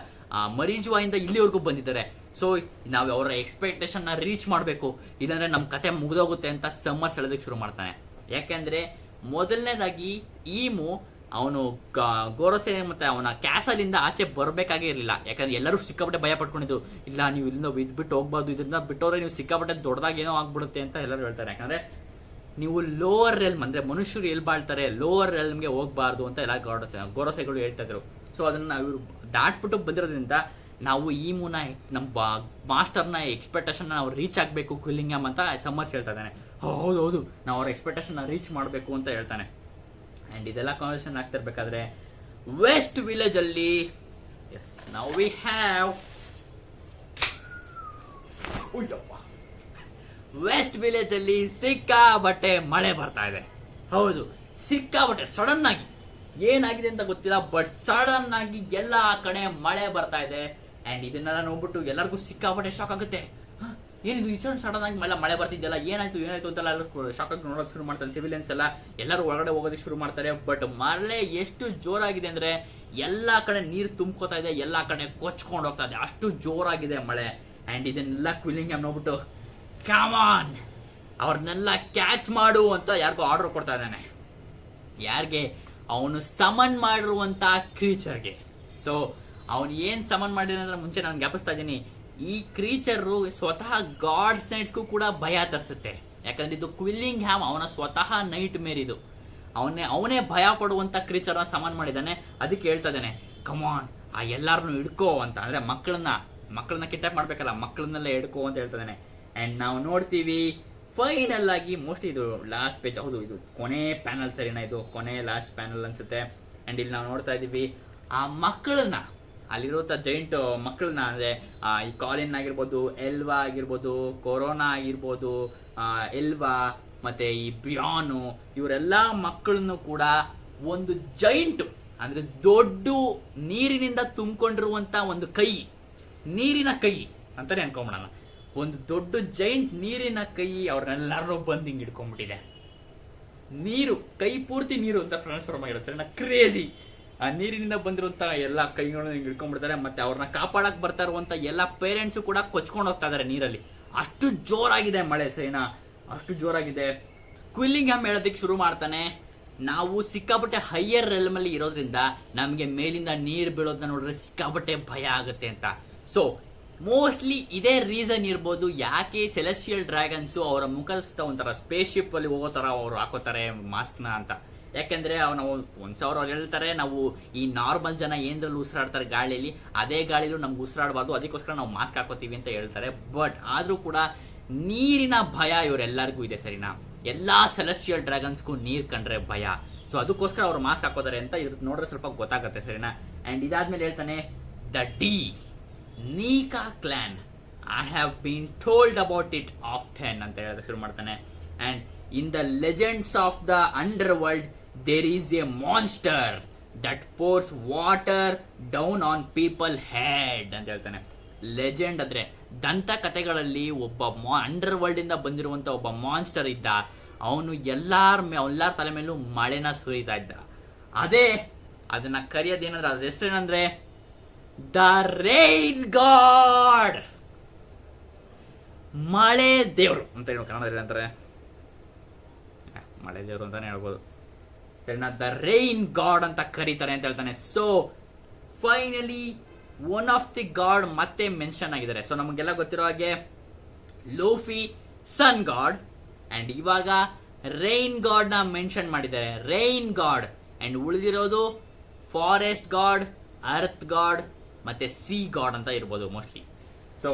ಮರೀಜುವಾಯಿಂದ ಇಲ್ಲಿವರೆಗೂ ಬಂದಿದ್ದಾರೆ. ಸೊ ನಾವು ಅವರ ಎಕ್ಸ್ಪೆಕ್ಟೇಷನ್ ನ ರೀಚ್ ಮಾಡ್ಬೇಕು, ಇಲ್ಲಾಂದ್ರೆ ನಮ್ ಕತೆ ಮುಗ್ದೋಗುತ್ತೆ ಅಂತ ಸಮ್ಮರ್ಸ್ ಹೇಳೋದಕ್ಕೆ ಶುರು ಮಾಡ್ತಾನೆ. ಯಾಕಂದ್ರೆ ಮೊದಲನೇದಾಗಿ ಈಮು ಅವನು ಗೋರಸೆ ಮತ್ತೆ ಅವನ ಕ್ಯಾಸಲ್ ಇಂದ ಆಚೆ ಬರ್ಬೇಕಾಗೇ ಇರಲಿಲ್ಲ. ಯಾಕಂದ್ರೆ ಎಲ್ಲರೂ ಸಿಕ್ಕಾಪಟ್ಟೆ ಭಯ ಪಡ್ಕೊಂಡಿದ್ದು, ಇಲ್ಲ ನೀವು ಇಲ್ಲಿಂದ ಬಿಟ್ಟು ಹೋಗ್ಬಾರ್ದು, ಇದರಿಂದ ಬಿಟ್ಟೋದ್ರೆ ನೀವು ಸಿಕ್ಕಾಪಟ್ಟೆ ದೊಡ್ಡದಾಗಿ ಏನೋ ಆಗ್ಬಿಡುತ್ತೆ ಅಂತ ಎಲ್ಲರೂ ಹೇಳ್ತಾರೆ. ಯಾಕಂದ್ರೆ ನೀವು ಲೋವರ್ ರೆಲ್ಮ್ ಅಂದ್ರೆ ಮನುಷ್ಯರು ಎಲ್ಲಿ ಬಾಳ್ತಾರೆ ಲೋವರ್ ರೆಲ್ಮ್ಗೆ ಹೋಗ್ಬಾರ್ದು ಅಂತ ಎಲ್ಲ ಗೋರಸೆಗಳು ಹೇಳ್ತಾ ಇದ್ರು. ಸೊ ಅದನ್ನ ಇವರು ದಾಟ್ಬಿಟ್ಟು ಬಂದಿರೋದ್ರಿಂದ ನಾವು ಈ ಮುನ ನಮ್ಮ ಮಾಸ್ಟರ್ನ ಎಕ್ಸ್ಪೆಕ್ಟೇಷನ್ ನಾವು ರೀಚ್ ಆಗಬೇಕು ಕ್ವಿಲ್ಲಿಂಗ್ಯಾಮ್ ಅಂತ ಸಮ್ಮರ್ಸ್ ಹೇಳ್ತಾ ಇದ್ದಾನೆ. ಹೌದು ನಾವು ಅವ್ರ ಎಕ್ಸ್ಪೆಕ್ಟೇಷನ್ ರೀಚ್ ಮಾಡಬೇಕು ಅಂತ ಹೇಳ್ತಾನೆ. ಅಂಡ್ ಇದೆಲ್ಲ ಕಾನ್ವರ್ಸೇಷನ್ ಆಗ್ತಿರ್ಬೇಕಾದ್ರೆ ವೆಸ್ಟ್ ವಿಲೇಜ್ ಅಲ್ಲಿ as now we have west village ಅಲ್ಲಿ ಸಿಕ್ಕಾಬಟ್ಟೆ ಮಳೆ ಬರ್ತಾ ಇದೆ. ಹೌದು, ಸಿಕ್ಕಾಬಟ್ಟೆ ಸಡನ್ ಆಗಿ ಏನಾಗಿದೆ ಅಂತ ಗೊತ್ತಿಲ್ಲ, ಬಟ್ ಸಡನ್ ಆಗಿ ಎಲ್ಲಾ ಕಡೆ ಮಳೆ ಬರ್ತಾ ಇದೆ. ಅಂಡ್ ಇದನ್ನೆಲ್ಲ ನೋಡ್ಬಿಟ್ಟು ಎಲ್ಲರಿಗೂ ಸಿಕ್ಕಾಬಟ್ಟೆ ಶಾಕ್ ಆಗುತ್ತೆ. ಏನಿದು ಇಷ್ಟೊಂದು ಸಡನ್ ಆಗಿ ಮಳೆ ಬರ್ತಿದ್ದಲ್ಲ, ಏನಾಯ್ತು ಅಂತೆಲ್ಲ ಎಲ್ಲರೂ ಶಾಕ್ ಆಗಿ ನೋಡೋಕೆ ಶುರು ಮಾಡ್ತಾರೆ. ಸಿವಿಲಿಯನ್ಸ್ ಎಲ್ಲರೂ ಒಳಗಡೆ ಹೋಗೋದಕ್ಕೆ ಶುರು ಮಾಡ್ತಾರೆ. ಬಟ್ ಮಳೆ ಎಷ್ಟು ಜೋರಾಗಿದೆ ಅಂದ್ರೆ ಎಲ್ಲಾ ಕಡೆ ನೀರು ತುಂಬ್ಕೋತಾ ಇದೆ, ಎಲ್ಲಾ ಕಡೆ ಕೊಚ್ಕೊಂಡು ಹೋಗ್ತಾ ಇದೆ, ಅಷ್ಟು ಜೋರಾಗಿದೆ ಮಳೆ. ಅಂಡ್ ಇದನ್ನೆಲ್ಲ ಕ್ವಿಲ್ಲಿಂಗ್ಯಾಮ್ ನೋಡ್ಬಿಟ್ಟು ಕಮಾನ್ ಅವ್ರನ್ನೆಲ್ಲ ಕ್ಯಾಚ್ ಮಾಡು ಅಂತ ಯಾರಿಗೂ ಆರ್ಡರ್ ಕೊಡ್ತಾ ಇದ್ದಾನೆ. ಯಾರಿಗೆ? ಅವನು ಸಮನ್ ಮಾಡಿರುವಂತ ಕ್ರೀಚರ್ಗೆ. ಸೊ ಅವನು ಏನ್ ಸಮನ್ ಮಾಡಿದ್ರೆ ಮುಂಚೆ ನಾನು ಜ್ಞಾಪಿಸ್ತಾ ಇದ್ದೀನಿ, ಈ ಕ್ರೀಚರ್ ಸ್ವತಃ ಗಾಡ್ಸ್ ನೈಟ್ಸ್ಗೂ ಕೂಡ ಭಯ ತರಿಸುತ್ತೆ. ಯಾಕಂದ್ರೆ ಇದು ಕ್ವಿಲ್ಲಿಂಗ್ಯಾಮ್ ಅವನ ಸ್ವತಃ ನೈಟ್ ಮೇರ್, ಇದು ಅವನೇ ಭಯ ಪಡುವಂತ ಕ್ರೀಚರ್ ಸಮನ್ ಮಾಡಿದ್ದಾನೆ. ಅದಕ್ಕೆ ಹೇಳ್ತಾ ಇದ್ದಾನೆ ಕಮಾನ್ ಆ ಎಲ್ಲಾರನ್ನು ಹಿಡ್ಕೋ ಅಂತ, ಅಂದ್ರೆ ಮಕ್ಕಳನ್ನ ಕಿಡ್ನಾಪ್ ಮಾಡ್ಬೇಕಲ್ಲ, ಮಕ್ಕಳನ್ನೆಲ್ಲ ಹಿಡ್ಕೋ ಅಂತ ಹೇಳ್ತಾ ಇದ್ದಾನೆ. ಅಂಡ್ ನಾವು ನೋಡ್ತೀವಿ ಫೈನಲ್ ಆಗಿ ಮೋಸ್ಟ್ಲಿ ಇದು ಲಾಸ್ಟ್ ಪೇಜ್, ಹೌದು ಇದು ಕೊನೆ ಪ್ಯಾನಲ್ ಸರಿನಾ, ಇದು ಕೊನೆ ಲಾಸ್ಟ್ ಪ್ಯಾನಲ್ ಅನ್ಸುತ್ತೆ. ಅಂಡ್ ಇಲ್ಲಿ ನಾವು ನೋಡ್ತಾ ಇದೀವಿ ಆ ಮಕ್ಕಳನ್ನ, ಅಲ್ಲಿರುವಂತ ಜೈಂಟ್ ಮಕ್ಕಳನ್ನ, ಅಂದ್ರೆ ಈ ಕಾಲಿನ್ ಆಗಿರ್ಬೋದು, ಎಲ್ವಾ ಆಗಿರ್ಬೋದು, ಕೊರೋನಾ ಆಗಿರ್ಬೋದು, ಎಲ್ವಾ ಮತ್ತೆ ಈ ಬಿಯಾನು, ಇವರೆಲ್ಲಾ ಮಕ್ಕಳನ್ನು ಕೂಡ ಒಂದು ಜೈಂಟ್ ಅಂದ್ರೆ ದೊಡ್ಡ ನೀರಿನಿಂದ ತುಂಬಿಕೊಂಡಿರುವಂತ ಒಂದು ಕೈ, ನೀರಿನ ಕೈ ಅಂತಾನೆ ಅನ್ಕೊಂಬಿಡೋಣ, ಒಂದು ದೊಡ್ಡ ಜೈಂಟ್ ನೀರಿನ ಕೈ ಅವ್ರನ್ನೆಲ್ಲರೂ ಬಂದು ಹಿಂಗ್ ಹಿಡ್ಕೊಂಡ್ಬಿಟ್ಟಿದೆ. ನೀರು ಕೈ ಪೂರ್ತಿ ನೀರು ಅಂತ ಟ್ರಾನ್ಸ್ಫಾರ್ಮ್ ಆಗಿರುತ್ತೆ. ಕ್ರೇಜಿ. ಆ ನೀರಿನಿಂದ ಬಂದಿರುವಂತ ಎಲ್ಲಾ ಕೈಗಳನ್ನು ಹಿಂಗ್ ಹಿಡ್ಕೊಂಡ್ಬಿಡ್ತಾರೆ. ಮತ್ತೆ ಅವ್ರನ್ನ ಕಾಪಾಡಕ್ ಬರ್ತಾ ಇರುವಂತ ಎಲ್ಲಾ ಪೇರೆಂಟ್ಸ್ ಕೂಡ ಕೊಚ್ಕೊಂಡು ಹೋಗ್ತಾ ಇದಾರೆ ನೀರಲ್ಲಿ. ಅಷ್ಟು ಜೋರಾಗಿದೆ ಮಳೆ ಸರಿನಾ, ಅಷ್ಟು ಜೋರಾಗಿದೆ. ಕ್ವಿಲ್ಲಿಂಗ್ಯಾಮ್ ಹೇಳೋದಕ್ಕೆ ಶುರು ಮಾಡ್ತಾನೆ, ನಾವು ಸಿಕ್ಕಾಪಟ್ಟೆ ಹೈಯರ್ ರೆಲ್ಮ್ ಅಲ್ಲಿ ಇರೋದ್ರಿಂದ ನಮ್ಗೆ ಮೇಲಿಂದ ನೀರು ಬೀಳೋದನ್ನ ನೋಡಿದ್ರೆ ಸಿಕ್ಕಾಪಟ್ಟೆ ಭಯ ಆಗುತ್ತೆ ಅಂತ. ಸೊ ಮೋಸ್ಟ್ಲಿ ಇದೇ ರೀಸನ್ ಇರ್ಬೋದು ಯಾಕೆ ಸೆಲೆಸ್ಟಿಯಲ್ ಡ್ರ್ಯಾಗನ್ಸ್ ಅವರ ಮುಖದ ಸುತ್ತ ಒಂಥರ ಸ್ಪೇಸ್ ಶಿಪ್ ಅಲ್ಲಿ ಹೋಗೋ ತರ ಅವರು ಹಾಕೋತಾರೆ ಮಾಸ್ಕ್ ನ ಅಂತ. ಯಾಕಂದ್ರೆ ನಾವು ಅವ್ರು ಹೇಳ್ತಾರೆ, ನಾವು ಈ ನಾರ್ಮಲ್ ಜನ ಏನ್ರಲ್ಲಿ ಉಸಿರಾಡ್ತಾರೆ ಗಾಳಿಯಲ್ಲಿ, ಅದೇ ಗಾಳಿಲೂ ನಮ್ಗೆ ಉಸಿರಾಡಬಾರ್ದು, ಅದಕ್ಕೋಸ್ಕರ ನಾವು ಮಾಸ್ಕ್ ಹಾಕೋತೀವಿ ಅಂತ ಹೇಳ್ತಾರೆ. ಬಟ್ ಆದ್ರೂ ಕೂಡ ನೀರಿನ ಭಯ ಇವರೆಲ್ಲರಿಗೂ ಇದೆ ಸರಿನಾ. ಎಲ್ಲಾ ಸೆಲೆಸ್ಟಿಯಲ್ ಡ್ರ್ಯಾಗನ್ಸ್ಗೂ ನೀರ್ ಕಂಡ್ರೆ ಭಯ. ಸೊ ಅದಕ್ಕೋಸ್ಕರ ಅವ್ರು ಮಾಸ್ಕ್ ಹಾಕೋತಾರೆ ಅಂತ ಇದ್ರ ನೋಡ್ರೆ ಸ್ವಲ್ಪ ಗೊತ್ತಾಗುತ್ತೆ ಸರಿನಾ. ಅಂಡ್ ಇದಾದ್ಮೇಲೆ ಹೇಳ್ತಾನೆ, the Nika clan, I have been told about it often ಅಂತ ಹೇಳೋದಕ್ಕೆ ಶುರು ಮಾಡ್ತಾನೆ. And in the legends of the underworld there is a monster that pours water down on people head ಅಂತ ಹೇಳ್ತಾನೆ. ಲೆಜೆಂಡ್ ಅಂದ್ರೆ ದಂತ ಕಥೆಗಳಲ್ಲಿ ಒಬ್ಬ ಅಂಡರ್ ವರ್ಲ್ಡ್ ಇಂದ ಬಂದಿರುವಂತ ಒಬ್ಬ ಮಾನ್ಸ್ಟರ್ ಇದ್ದ, ಅವನು ಎಲ್ಲಾರ ತಲೆ ಮೇಲೂ ಮಳೆನ ಸುರಿತಾ ಇದ್ದ. ಅದನ್ನ ಕರೆಯೋದೇನಂದ್ರೆ ಅದ್ರ ಹೆಸರೇನಂದ್ರೆ ದ ರೈನ್ ಗಾಡ್, ಮಳೆ ದೇವರು ಅಂತ ಹೇಳಿ ಕನ್ನಡದಲ್ಲಿ ಅಂತಾರೆ. ಮಳೆ ದೇವರು ಅಂತಾನೆ ಹೇಳ್ಬೋದು. ಸರಿನಾ, ದ ರೈನ್ ಗಾಡ್ ಅಂತ ಕರೀತಾರೆ ಅಂತ ಹೇಳ್ತಾನೆ. So finally one of the god ಮತ್ತೆ ಮೆನ್ಷನ್ ಆಗಿದ್ದಾರೆ. ಸೊ ನಮಗೆಲ್ಲ ಗೊತ್ತಿರೋ ಹಾಗೆ ಲೂಫಿ ಸನ್ ಗಾಡ್ ಅಂಡ್ ಇವಾಗ ರೈನ್ ಗಾಡ್ ನ ಮೆನ್ಷನ್ ಮಾಡಿದ್ದಾರೆ, ರೈನ್ ಗಾಡ್. ಅಂಡ್ ಉಳಿದಿರೋದು ಫಾರೆಸ್ಟ್ ಗಾಡ್, ಅರ್ತ್ ಗಾಡ್ ಮತ್ತೆ ಸಿ ಗಾಡ್ ಅಂತ ಇರ್ಬೋದು ಮೋಸ್ಟ್ಲಿ. ಸೊ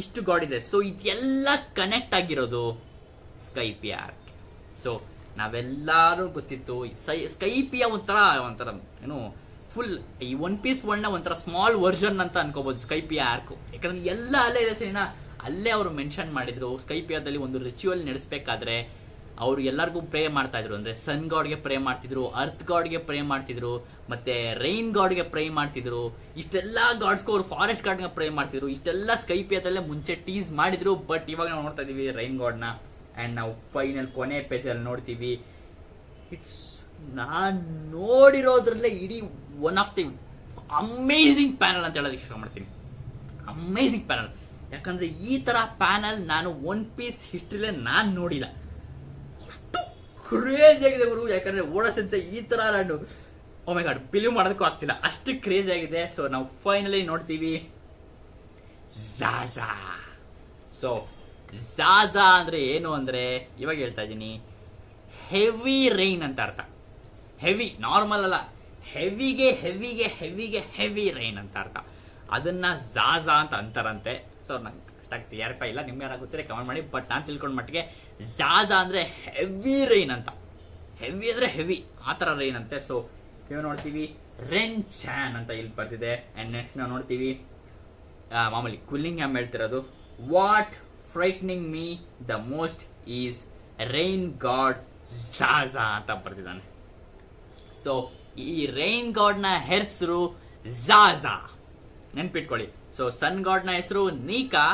ಇಷ್ಟು ಗಾಡ್ ಇದೆ. ಸೊ ಇದೆಲ್ಲ ಕನೆಕ್ಟ್ ಆಗಿರೋದು ಸ್ಕೈಪಿಯ ಆರ್ಕ್. ಸೊ ನಾವೆಲ್ಲರೂ ಗೊತ್ತಿತ್ತು ಸ್ಕೈಪಿಯ ಒಂಥರ ಏನು ಫುಲ್ ಈ ಒನ್ ಪೀಸ್ ಒನ್ ಒಂಥರ ಸ್ಮಾಲ್ ವರ್ಷನ್ ಅಂತ ಅನ್ಕೋಬಹುದು ಸ್ಕೈಪಿಯ ಆರ್ಕ್. ಯಾಕಂದ್ರೆ ಎಲ್ಲ ಅಲ್ಲೇ ಇದೆ ಸರಿನಾ, ಅಲ್ಲೇ ಅವರು ಮೆನ್ಷನ್ ಮಾಡಿದ್ರು. ಸ್ಕೈಪಿಯಾದಲ್ಲಿ ಒಂದು ರಿಚುವಲ್ ನಡೆಸಬೇಕಾದ್ರೆ ಅವರು ಎಲ್ಲರಿಗೂ ಪ್ರೇ ಮಾಡ್ತಾ ಇದ್ರು. ಅಂದ್ರೆ ಸನ್ ಗಾಡ್ಗೆ ಪ್ರೇ ಮಾಡ್ತಿದ್ರು, ಅರ್ತ್ ಗಾಡ್ಗೆ ಪ್ರೇ ಮಾಡ್ತಿದ್ರು, ಮತ್ತೆ ರೈನ್ ಗಾಡ್ಗೆ ಪ್ರೇ ಮಾಡ್ತಿದ್ರು. ಇಷ್ಟೆಲ್ಲ ಗಾಡ್ಸ್ಗೂ ಅವರು ಫಾರೆಸ್ಟ್ ಗಾಡ್ಗೆ ಪ್ರೇ ಮಾಡ್ತಿದ್ರು. ಇಷ್ಟೆಲ್ಲ ಸ್ಕೈಪಿಯಾದಲ್ಲೇ ಮುಂಚೆ ಟೀಸ್ ಮಾಡಿದ್ರು. ಬಟ್ ಇವಾಗ ನಾವು ನೋಡ್ತಾ ಇದೀವಿ ರೈನ್ ಗಾಡ್ನ. ಅಂಡ್ ನಾವು ಫೈನಲ್ ಕೊನೆ ಪೇಜ್ ಅಲ್ಲಿ ನೋಡ್ತೀವಿ. ಇಟ್ಸ್ ನಾನ್ ನೋಡಿರೋದ್ರಲ್ಲೇ ಇಡೀ one of the amazing panel ಅಂತ ಹೇಳೋದಕ್ಕೆ ಇಷ್ಟ ಮಾಡ್ತೀನಿ. Amazing panel. ಯಾಕಂದ್ರೆ ಈ ತರ ಪ್ಯಾನಲ್ ನಾನು ಒನ್ ಪೀಸ್ ಹಿಸ್ಟ್ರಿಲೇ ನಾನ್ ನೋಡಿಲ್ಲ. ಅಷ್ಟು ಕ್ರೇಜ್ ಆಗಿದೆ ಗುರು. ಯಾಕಂದ್ರೆ ಓಡೋ ಸೆನ್ಸ್ ಈ ತರ ನಾನು ಓ ಮೈ ಗಾಡ್ ಬಿಲೀವ್ ಮಾಡೋದಕ್ಕೂ ಆಗ್ತಿಲ್ಲ, ಅಷ್ಟು ಕ್ರೇಜ್ ಆಗಿದೆ. ಸೊ ನಾವು ಫೈನಲಿ ನೋಡ್ತೀವಿ ಝಾಝಾ. ಸೊ ಝಾಝಾ ಅಂದ್ರೆ ಏನು ಅಂದ್ರೆ ಇವಾಗ ಹೇಳ್ತಾ ಇದ್ದೀನಿ, ಹೆವಿ ರೈನ್ ಅಂತ ಅರ್ಥ. ಹೆವಿ ನಾರ್ಮಲ್ ಅಲ್ಲ, ಹೆವಿಗೆ ಹೆವಿಗೆ ಹೆವಿಗೆ ಹೆವಿ ರೈನ್ ಅಂತ ಅರ್ಥ. ಅದನ್ನ ಝಾಝಾ ಅಂತ ಅಂತಾರಂತೆ. ಸೊ ನಂಗೆ ಅಷ್ಟಾಗಿ ಕ್ಲಿಯರಿಫೈ ಇಲ್ಲ, ನಿಮ್ಗೆ ಯಾರು ಗೊತ್ತಿದ್ರೆ ಕಮೆಂಟ್ ಮಾಡಿ. ಬಟ್ ನಾನು ತಿಳ್ಕೊಂಡ ಮಟ್ಟಿಗೆ ಝಾಝಾ ಅಂದ್ರೆ ಹೆವಿ ರೈನ್ ಅಂತ. ಹೆವಿ ಅಂದ್ರೆ ಹೆವಿ ಆ ತರ ರೈನ್ ಅಂತೆ. ಸೊ ಇವಾಗ ನೋಡ್ತೀವಿ ರೆನ್ ಚಾನ್ ಅಂತ ಇಲ್ಲಿ ಬರ್ತಿದೆ. ಅಂಡ್ ನೆಕ್ಸ್ಟ್ ನಾವು ನೋಡ್ತೀವಿ ಮಾಮೂಲಿ ಕೂಲಿಂಗ್ ಹ್ಯಾಮ್ ಹೇಳ್ತಿರೋದು, what frightening me the most is rain god Zaza ಅಂತ ಬರ್ತಿದ್ದಾನೆ. ಸೊ ಈ ರೈನ್ ಗಾಡ್ ನ ಹೆಸರು ಝಾಝಾ, ನೆನ್ಪಿಟ್ಕೊಳ್ಳಿ. ಸೊ ಸನ್ ಗಾಡ್ ನ ಹೆಸರು ನೀಕಾ,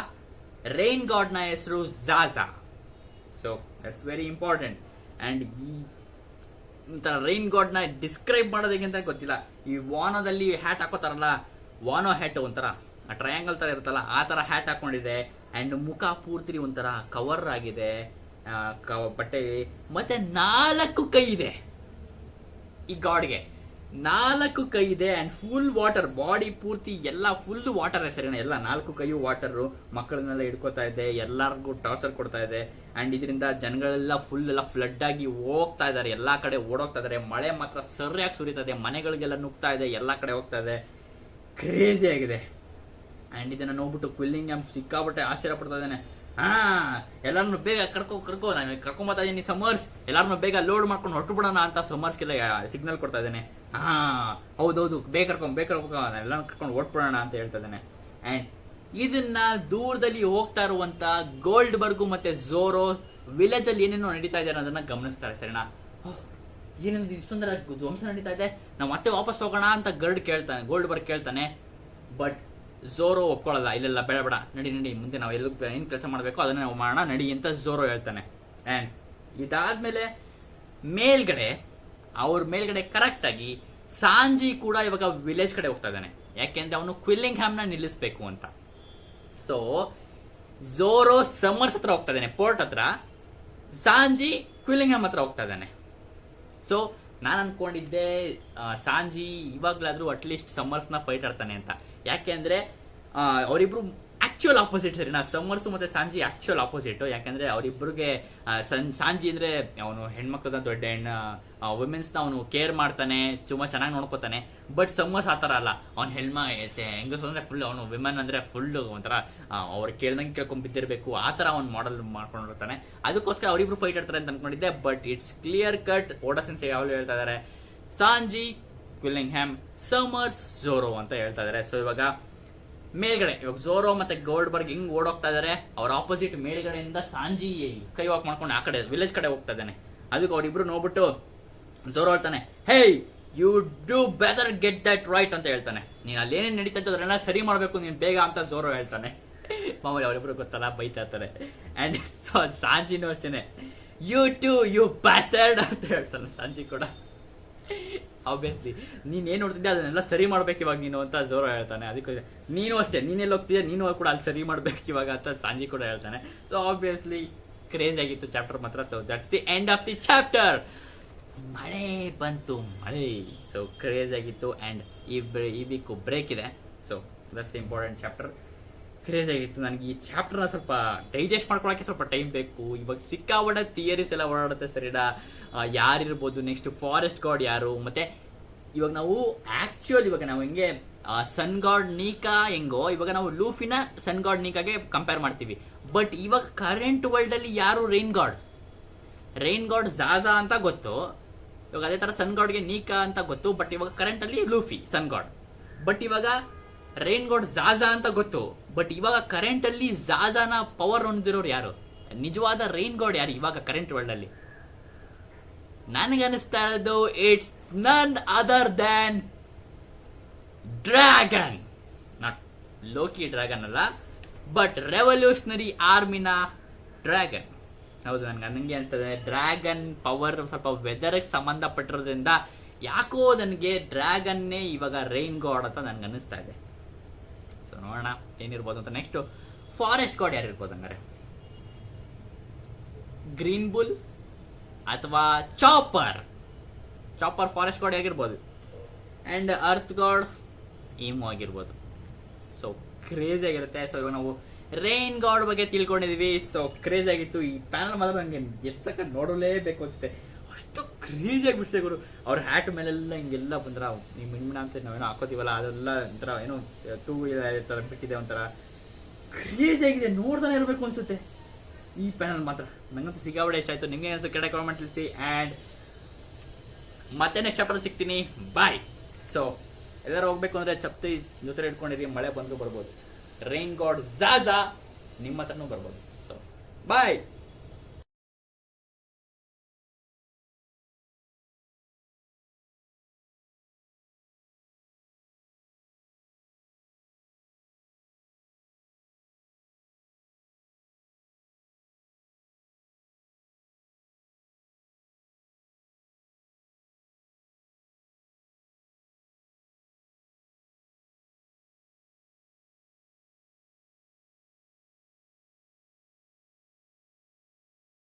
ರೈನ್ ಗಾಡ್ ನ ಹೆಸರು Zaza. So that's very important. And ಈ ರೈನ್ ಗಾಡ್ ನ ಡಿಸ್ಕ್ರೈಬ್ ಮಾಡೋದಕ್ಕಿಂತ ಗೊತ್ತಿಲ್ಲ. ಈ ವಾನೋದಲ್ಲಿ ಹ್ಯಾಟ್ ಹಾಕೋತಾರಲ್ಲ, ವಾನೋ ಹ್ಯಾಟ್ ಒಂಥರ ಟ್ರಯಾಂಗಲ್ ತರ ಇರುತ್ತಲ್ಲ ಆ ತರ ಹ್ಯಾಟ್ ಹಾಕೊಂಡಿದೆ. ಅಂಡ್ ಮುಖ ಪೂರ್ತಿ ಒಂಥರ ಕವರ್ ಆಗಿದೆ ಬಟ್ಟೆ. ಮತ್ತೆ 4 ಕೈ ಇದೆ ಈ ಗಾಡ್ಗೆ, 4 ಕೈ ಇದೆ. ಅಂಡ್ ಫುಲ್ ವಾಟರ್, ಬಾಡಿ ಪೂರ್ತಿ ಎಲ್ಲ ಫುಲ್ ವಾಟರ್ ಸರಿನಾ, ಎಲ್ಲ 4 ಕೈಯು ವಾಟರ್. ಮಕ್ಕಳನ್ನೆಲ್ಲ ಹಿಡ್ಕೋತಾ ಇದೆ, ಎಲ್ಲರಿಗೂ ಟಾರ್ಚರ್ ಕೊಡ್ತಾ ಇದೆ. ಅಂಡ್ ಇದರಿಂದ ಜನಗಳೆಲ್ಲ ಫುಲ್ ಎಲ್ಲ ಫ್ಲಡ್ ಆಗಿ ಹೋಗ್ತಾ ಇದಾರೆ, ಎಲ್ಲಾ ಕಡೆ ಓಡೋಗ್ತಾ ಇದಾರೆ. ಮಳೆ ಮಾತ್ರ ಸರಿಯಾಗಿ ಸುರಿತಾ ಇದೆ, ಮನೆಗಳಿಗೆಲ್ಲ ನುಗ್ತಾ ಇದೆ, ಎಲ್ಲಾ ಕಡೆ ಹೋಗ್ತಾ ಇದೆ. ಕ್ರೇಜಿ ಆಗಿದೆ. ಅಂಡ್ ಇದನ್ನ ನೋಡ್ಬಿಟ್ಟು ಕ್ವಿಲ್ಲಿಂಗ್ ಹ್ಯಾಮ್ ಸಿಕ್ಕಾಬಿಟ್ಟೆ ಆಶ್ಚರ್ಯ ಪಡ್ತಾ ಇದ್ದಾನೆ. ಎಲ್ಲಾರನ್ನು ಬೇಗ ಕರ್ಕೊ ನಾನು ಕರ್ಕೊಂಬತ್ತಾ ಇದೀನಿ ಸಮರ್ಸ್, ಎಲ್ಲಾರನ್ನು ಬೇಗ ಲೋಡ್ ಮಾಡ್ಕೊಂಡು ಹೊರಟು ಬಿಡೋಣ ಅಂತ ಸಮರ್ಸ್ಗೆಲ್ಲ ಸಿಗ್ನಲ್ ಕೊಡ್ತಾ ಇದ್ದೇನೆ. ಹೌದೌದು ಬೇಗ ಕರ್ಕೊಂಡು ಎಲ್ಲ ಕರ್ಕೊಂಡು ಹೊರಟ್ಬಿಡೋಣ ಅಂತ ಹೇಳ್ತಾ ಇದ್ದೇನೆ. ಅಂಡ್ ಇದನ್ನ ದೂರದಲ್ಲಿ ಹೋಗ್ತಾ ಇರುವಂತ ಗೋಲ್ಡ್ ಬರ್ಗು ಮತ್ತೆ ಝೋರೋ ವಿಲೇಜ್ ಅಲ್ಲಿ ಏನೇನೋ ನಡೀತಾ ಇದೆ ಅನ್ನೋದನ್ನ ಗಮನಿಸ್ತಾರೆ ಸರಿನಾ. ಏನೇನು ಇಷ್ಟೊಂದರ ಧ್ವಂಸ ನಡೀತಾ ಇದೆ, ನಾವು ಮತ್ತೆ ವಾಪಸ್ ಹೋಗೋಣ ಅಂತ ಗೋಲ್ಡ್ ಬರ್ಗ್ ಕೇಳ್ತಾನೆ. ಬಟ್ ಝೋರೋ ಒಪ್ಕೊಳ್ಳಲ್ಲ, ಇಲ್ಲೆಲ್ಲ ಬೇಡ ನಡಿ ಮುಂದೆ ನಾವು ಎಲ್ಲ ಏನ್ ಕೆಲಸ ಮಾಡಬೇಕು ಅದನ್ನ ನಾವು ಮಾಡೋಣ ನಡಿ ಅಂತ ಝೋರೋ ಹೇಳ್ತಾನೆ. ಅಂಡ್ ಇದಾದ್ಮೇಲೆ ಅವ್ರ ಮೇಲ್ಗಡೆ ಕರೆಕ್ಟ್ ಆಗಿ ಸಾಂಜಿ ಕೂಡ ಇವಾಗ ವಿಲೇಜ್ ಕಡೆ ಹೋಗ್ತಾ ಇದ್ದಾನೆ. ಯಾಕೆಂದ್ರೆ ಅವನು ಕ್ವಿಲ್ಲಿಂಗ್ ಹ್ಯಾಮ್ ನ ನಿಲ್ಲಿಸಬೇಕು ಅಂತ. ಸೊ ಝೋರೋ ಸಮರ್ಸ್ ಹತ್ರ ಹೋಗ್ತಾ ಇದ್ದಾನೆ, ಪೋರ್ಟ್ ಹತ್ರ. ಸಾಂಜಿ ಕ್ವಿಲ್ಲಿಂಗ್ ಹ್ಯಾಮ್ ಹತ್ರ ಹೋಗ್ತಾ ಇದ್ದಾನೆ. ಸೊ ನಾನು ಅನ್ಕೊಂಡಿದ್ದೆ ಸಾಂಜಿ ಇವಾಗ್ಲಾದ್ರೂ ಅಟ್ಲೀಸ್ಟ್ ಸಮರ್ಸ್ ನ ಫೈಟ್ ಆಡ್ತಾನೆ ಅಂತ. ಯಾಕೆ ಅಂದ್ರೆ ಅವರಿಬ್ರು ಆಕ್ಚುಯಲ್ ಆಪೋಸಿಟ್ ಸರಿನಾ. ಸಮರ್ಸ್ ಮತ್ತೆ ಸಾಂಜಿ ಆಕ್ಚುಯಲ್ ಆಪೋಸಿಟ್. ಯಾಕಂದ್ರೆ ಅವರಿಬ್ಬರಿಗೆ ಸಾಂಜಿ ಅಂದ್ರೆ ಅವನು ಹೆಣ್ಮಕ್ಳದ ದೊಡ್ಡ ವುಮೆನ್ಸ್ ನ ಅವನು ಕೇರ್ ಮಾಡ್ತಾನೆ, ತುಂಬಾ ಚೆನ್ನಾಗಿ ನೋಡ್ಕೋತಾನೆ. ಬಟ್ ಸಮರ್ಸ್ ಆತರ ಅಲ್ಲ, ಅವ್ನ ಹೆಂಗಸ್ ಅಂದ್ರೆ ಫುಲ್ ಅವನು ವಿಮೆನ್ ಅಂದ್ರೆ ಫುಲ್ ಒಂಥರ ಅವ್ರು ಕೇಳ್ದಂಗೆ ಕೇಳ್ಕೊಂಡ್ ಬಿದ್ದಿರ್ಬೇಕು, ಆತರ ಅವ್ನು ಮಾಡೆಲ್ ಮಾಡ್ಕೊಂಡಿರ್ತಾನೆ. ಅದಕ್ಕೋಸ್ಕರ ಅವರಿಬ್ರು ಫೈಟ್ ಆಡ್ತಾರೆ ಅಂತ ಅನ್ಕೊಂಡಿದ್ದೆ. ಬಟ್ ಇಟ್ಸ್ ಕ್ಲಿಯರ್ ಕಟ್ ಓಡಸೆನ್ಸ್ ಯಾವಾಗಲೂ ಹೇಳ್ತಾ ಇದಾರೆ ಸಾಂಜಿ ಕ್ವಿಲ್ಲಿಂಗ್ ಹ್ಯಾಮ್, ಸಮರ್ಸ್ ಝೋರೋ ಅಂತ ಹೇಳ್ತಾ ಇದಾರೆ. ಸೊ ಇವಾಗ ಝೋರೋ ಮತ್ತೆ ಗೋಲ್ಡ್ ಬರ್ಗ್ ಹಿಂಗ್ ಓಡೋಗ್ತಾ ಇದಾರೆ. ಅವ್ರ ಆಪೋಸಿಟ್ ಮೇಲ್ಗಡೆಯಿಂದ ಸಾಂಜಿ ಕೈ ವಾಕ್ ಮಾಡ್ಕೊಂಡು ಆ ಕಡೆ ವಿಲೇಜ್ ಕಡೆ ಹೋಗ್ತಾ ಇದ್ದಾನೆ. ಅದಕ್ಕೆ ಅವ್ರಿಬ್ರು ನೋಡ್ಬಿಟ್ಟು ಝೋರೋ ಹೇಳ್ತಾನೆ, hey you do better get that right ಅಂತ ಹೇಳ್ತಾನೆ. ನೀನ್ ಅಲ್ಲಿ ಏನೇನು ನಡೀತಾ ಇದ್ದದ್ರೆಲ್ಲ ಸರಿ ಮಾಡ್ಬೇಕು ನೀನ್ ಬೇಗ ಅಂತ ಝೋರೋ ಹೇಳ್ತಾನೆ. ಮಾಮೂಲಿ ಅವರಿಬ್ರು ಗೊತ್ತಲ್ಲ ಬೈತಾ ಇರ್ತಾರೆ. ಅಂಡ್ ಸಾಂಜಿನೂ ಅಷ್ಟೇನೆ, ಯು ಟು ಯು ಬ್ಯಾಸ್ಟರ್ಡ್ ಅಂತ ಹೇಳ್ತಾನೆ ಸಾಂಜಿ ಕೂಡ. ಆಬ್ವಿಯಸ್ಲಿ ನೀನ್ ಏನ್ ನೋಡ್ತಿದ್ದೆ ಅದನ್ನೆಲ್ಲ ಸರಿ ಮಾಡ್ಬೇಕು ಇವಾಗ ನೀನು ಅಂತ ಝೋರೋ ಹೇಳ್ತಾನೆ. ಅದಕ್ಕೆ ನೀನು ಅಷ್ಟೇ, ನೀನೆಲ್ಲ ಹೋಗ್ತಿದ್ದೆ ನೀನು ಕೂಡ ಅಲ್ಲಿ ಸರಿ ಮಾಡ್ಬೇಕು ಇವಾಗ ಅಂತ ಸಾಂಜಿ ಕೂಡ ಹೇಳ್ತಾನೆ. ಸೊ ಆಬ್ವಿಯಸ್ಲಿ ಕ್ರೇಜ್ ಆಗಿತ್ತು ಚಾಪ್ಟರ್ ಮಾತ್ರ. So that's the end of the chapter. ಮಳೆ ಬಂತು, ಮಳೆ. ಸೊ ಕ್ರೇಜ್ ಆಗಿತ್ತು. ಅಂಡ್ ಈ ವೀಕ್ ಬ್ರೇಕ್ ಇದೆ, so that's important chapter. Craze ಆಗಿತ್ತು. ನನಗೆ ಈ ಚಾಪ್ಟರ್ನ ಸ್ವಲ್ಪ ಡೈಜೆಸ್ಟ್ ಮಾಡ್ಕೊಳಕ್ಕೆ ಸ್ವಲ್ಪ ಟೈಮ್ ಬೇಕು. ಇವಾಗ ಸಿಕ್ಕಾಪಟ್ಟೆ ಥಿಯರೀಸ್ ಎಲ್ಲ ಓಡಾಡುತ್ತೆ ಸರಿನಾ. ಯಾರಿರ್ಬೋದು, ನೆಕ್ಸ್ಟ್ ಫಾರೆಸ್ಟ್ ಗಾಡ್ ಯಾರು, ಮತ್ತೆ ಇವಾಗ ನಾವು ಆಕ್ಚುಯಲ್ ಇವಾಗ ನಾವು ಹೆಂಗೆ ಸನ್ ಗಾಡ್ ನೀಕಾ ಹೆಂಗೋ, ಇವಾಗ ನಾವು ಲೂಫಿನ ಸನ್ ಗಾಡ್ ನೀಕಾಗೆ ಕಂಪೇರ್ ಮಾಡ್ತೀವಿ. ಬಟ್ ಇವಾಗ ಕರೆಂಟ್ ವರ್ಲ್ಡ್ ಅಲ್ಲಿ ಯಾರು ರೈನ್ ಗಾಡ್ ಜಾಜಾ ಅಂತ ಗೊತ್ತು. ಇವಾಗ ಅದೇ ತರ ಸನ್ ಗಾಡ್ಗೆ ನೀಕಾ ಅಂತ ಗೊತ್ತು. ಬಟ್ ಇವಾಗ ಕರೆಂಟ್ ಅಲ್ಲಿ ಲೂಫಿ ಸನ್ ಗಾಡ್. ಬಟ್ ಇವಾಗ ರೈನ್ ಗಾಡ್ ಜಾಜಾ ಅಂತ ಗೊತ್ತು. ಬಟ್ ಇವಾಗ ಕರೆಂಟ್ ಅಲ್ಲಿ ಜಾಜಾನ ಪವರ್ ಹೊಂದಿರೋರು ಯಾರು, ನಿಜವಾದ ರೈನ್ ಗಾಡ್ ಯಾರು ಇವಾಗ ಕರೆಂಟ್ ವರ್ಲ್ಡ್ ಅಲ್ಲಿ? ನನಗನ್ನಿಸ್ತಾ ಇರೋದು ಇಟ್ಸ್ ನನ್ other than dragon. Not Loki dragon ಅಲ್ಲ, ಬಟ್ ರೆವಲ್ಯೂಷನರಿ ಆರ್ಮಿನ ಡ್ರ್ಯಾಗನ್. ಹೌದು, ನನಗೆ ಅನಿಸ್ತದೆ ಡ್ರ್ಯಾಗನ್ ಪವರ್ ಸ್ವಲ್ಪ ವೆದರ್ ಸಂಬಂಧಪಟ್ಟಿರೋದ್ರಿಂದ ಯಾಕೋ ನನಗೆ ಡ್ರ್ಯಾಗನ್ನೇ ಇವಾಗ ರೈನ್ ಗಾಡ್ ಅಂತ ನನ್ಗೆ ಅನಿಸ್ತಾ ಇದೆ. ಸೊ ನೋಡೋಣ ಏನಿರ್ಬೋದು ಅಂತ. ನೆಕ್ಸ್ಟ್ ಫಾರೆಸ್ಟ್ ಗಾಡ್ ಯಾರಿರ್ಬೋದು ಹಂಗಾರೆ? ಗ್ರೀನ್ ಬುಲ್ ಅಥವಾ ಚಾಪರ್ ಫಾರೆಸ್ಟ್ ಗಾಡ್ ಆಗಿರ್ಬೋದು. ಅಂಡ್ ಅರ್ತ್ ಗಾಡ್ ಏಮೋ ಆಗಿರ್ಬೋದು. ಸೊ ಕ್ರೇಜ್ ಆಗಿರುತ್ತೆ. ಸೊ ಇವಾಗ ನಾವು ರೈನ್ ಗಾಡ್ ಬಗ್ಗೆ ತಿಳ್ಕೊಂಡಿದೀವಿ. ಸೊ ಕ್ರೇಜ್ ಆಗಿತ್ತು ಈ ಪ್ಯಾನಲ್. ಮಾತ್ರ ನಂಗೆ ಎಷ್ಟಕ್ಕ ನೋಡಲೇಬೇಕು ಅನ್ಸುತ್ತೆ, ಅಷ್ಟು ಕ್ರೇಜ್ ಆಗಿ ಬಿಡಿಸಿದೆ ಗುರು. ಅವ್ರ ಹ್ಯಾಟ್ ಮೇಲೆಲ್ಲ ಹಿಂಗೆಲ್ಲ ಬಂದ್ರ ನಿಮ್ ಮಿಣ್ಣ ಅಂತ ನಾವೇನೋ ಹಾಕೋತೀವಲ್ಲ, ಅದೆಲ್ಲ ಒಂಥರ ಏನೋ ತೂ ತರ ಬಿಟ್ಟಿದೆ, ಒಂಥರ ಕ್ರೇಜ್ ಆಗಿದೆ. ನೋಡ್ತಾನೆ ಇರಬೇಕು ಅನ್ಸುತ್ತೆ ಈ ಪ್ಯಾನಲ್ ಮಾತ್ರ. ನಂಗಂತೂ ಸಿಕ್ಕಾಪಟ್ಟೆ ಇಷ್ಟ ಆಯ್ತು. ನಿಮ್ಗೆ ಅನ್ಸೋ ಕೆಳಗೆ ಕಾಮೆಂಟ್ ತಿಳಿಸಿ. ಅಂಡ್ ಮತ್ತೆ ನೆಕ್ಸ್ಟ್ ಚಾಪ್ಟರ್ ಸಿಗ್ತೀನಿ. ಬಾಯ್. ಸೊ ಎಲ್ಲರೂ ಹೋಗ್ಬೇಕು ಅಂದ್ರೆ ಛತ್ರಿ ಜೊತೆ ಇಟ್ಕೊಂಡಿರಿ, ಮಳೆ ಬಂದು ಬರ್ಬೋದು. ರೈನ್ ಗಾಡ್ ಜಾಜಾ ನಿಮ್ಮ ಹತ್ರನೂ ಬರ್ಬೋದು. ಸೊ ಬಾಯ್.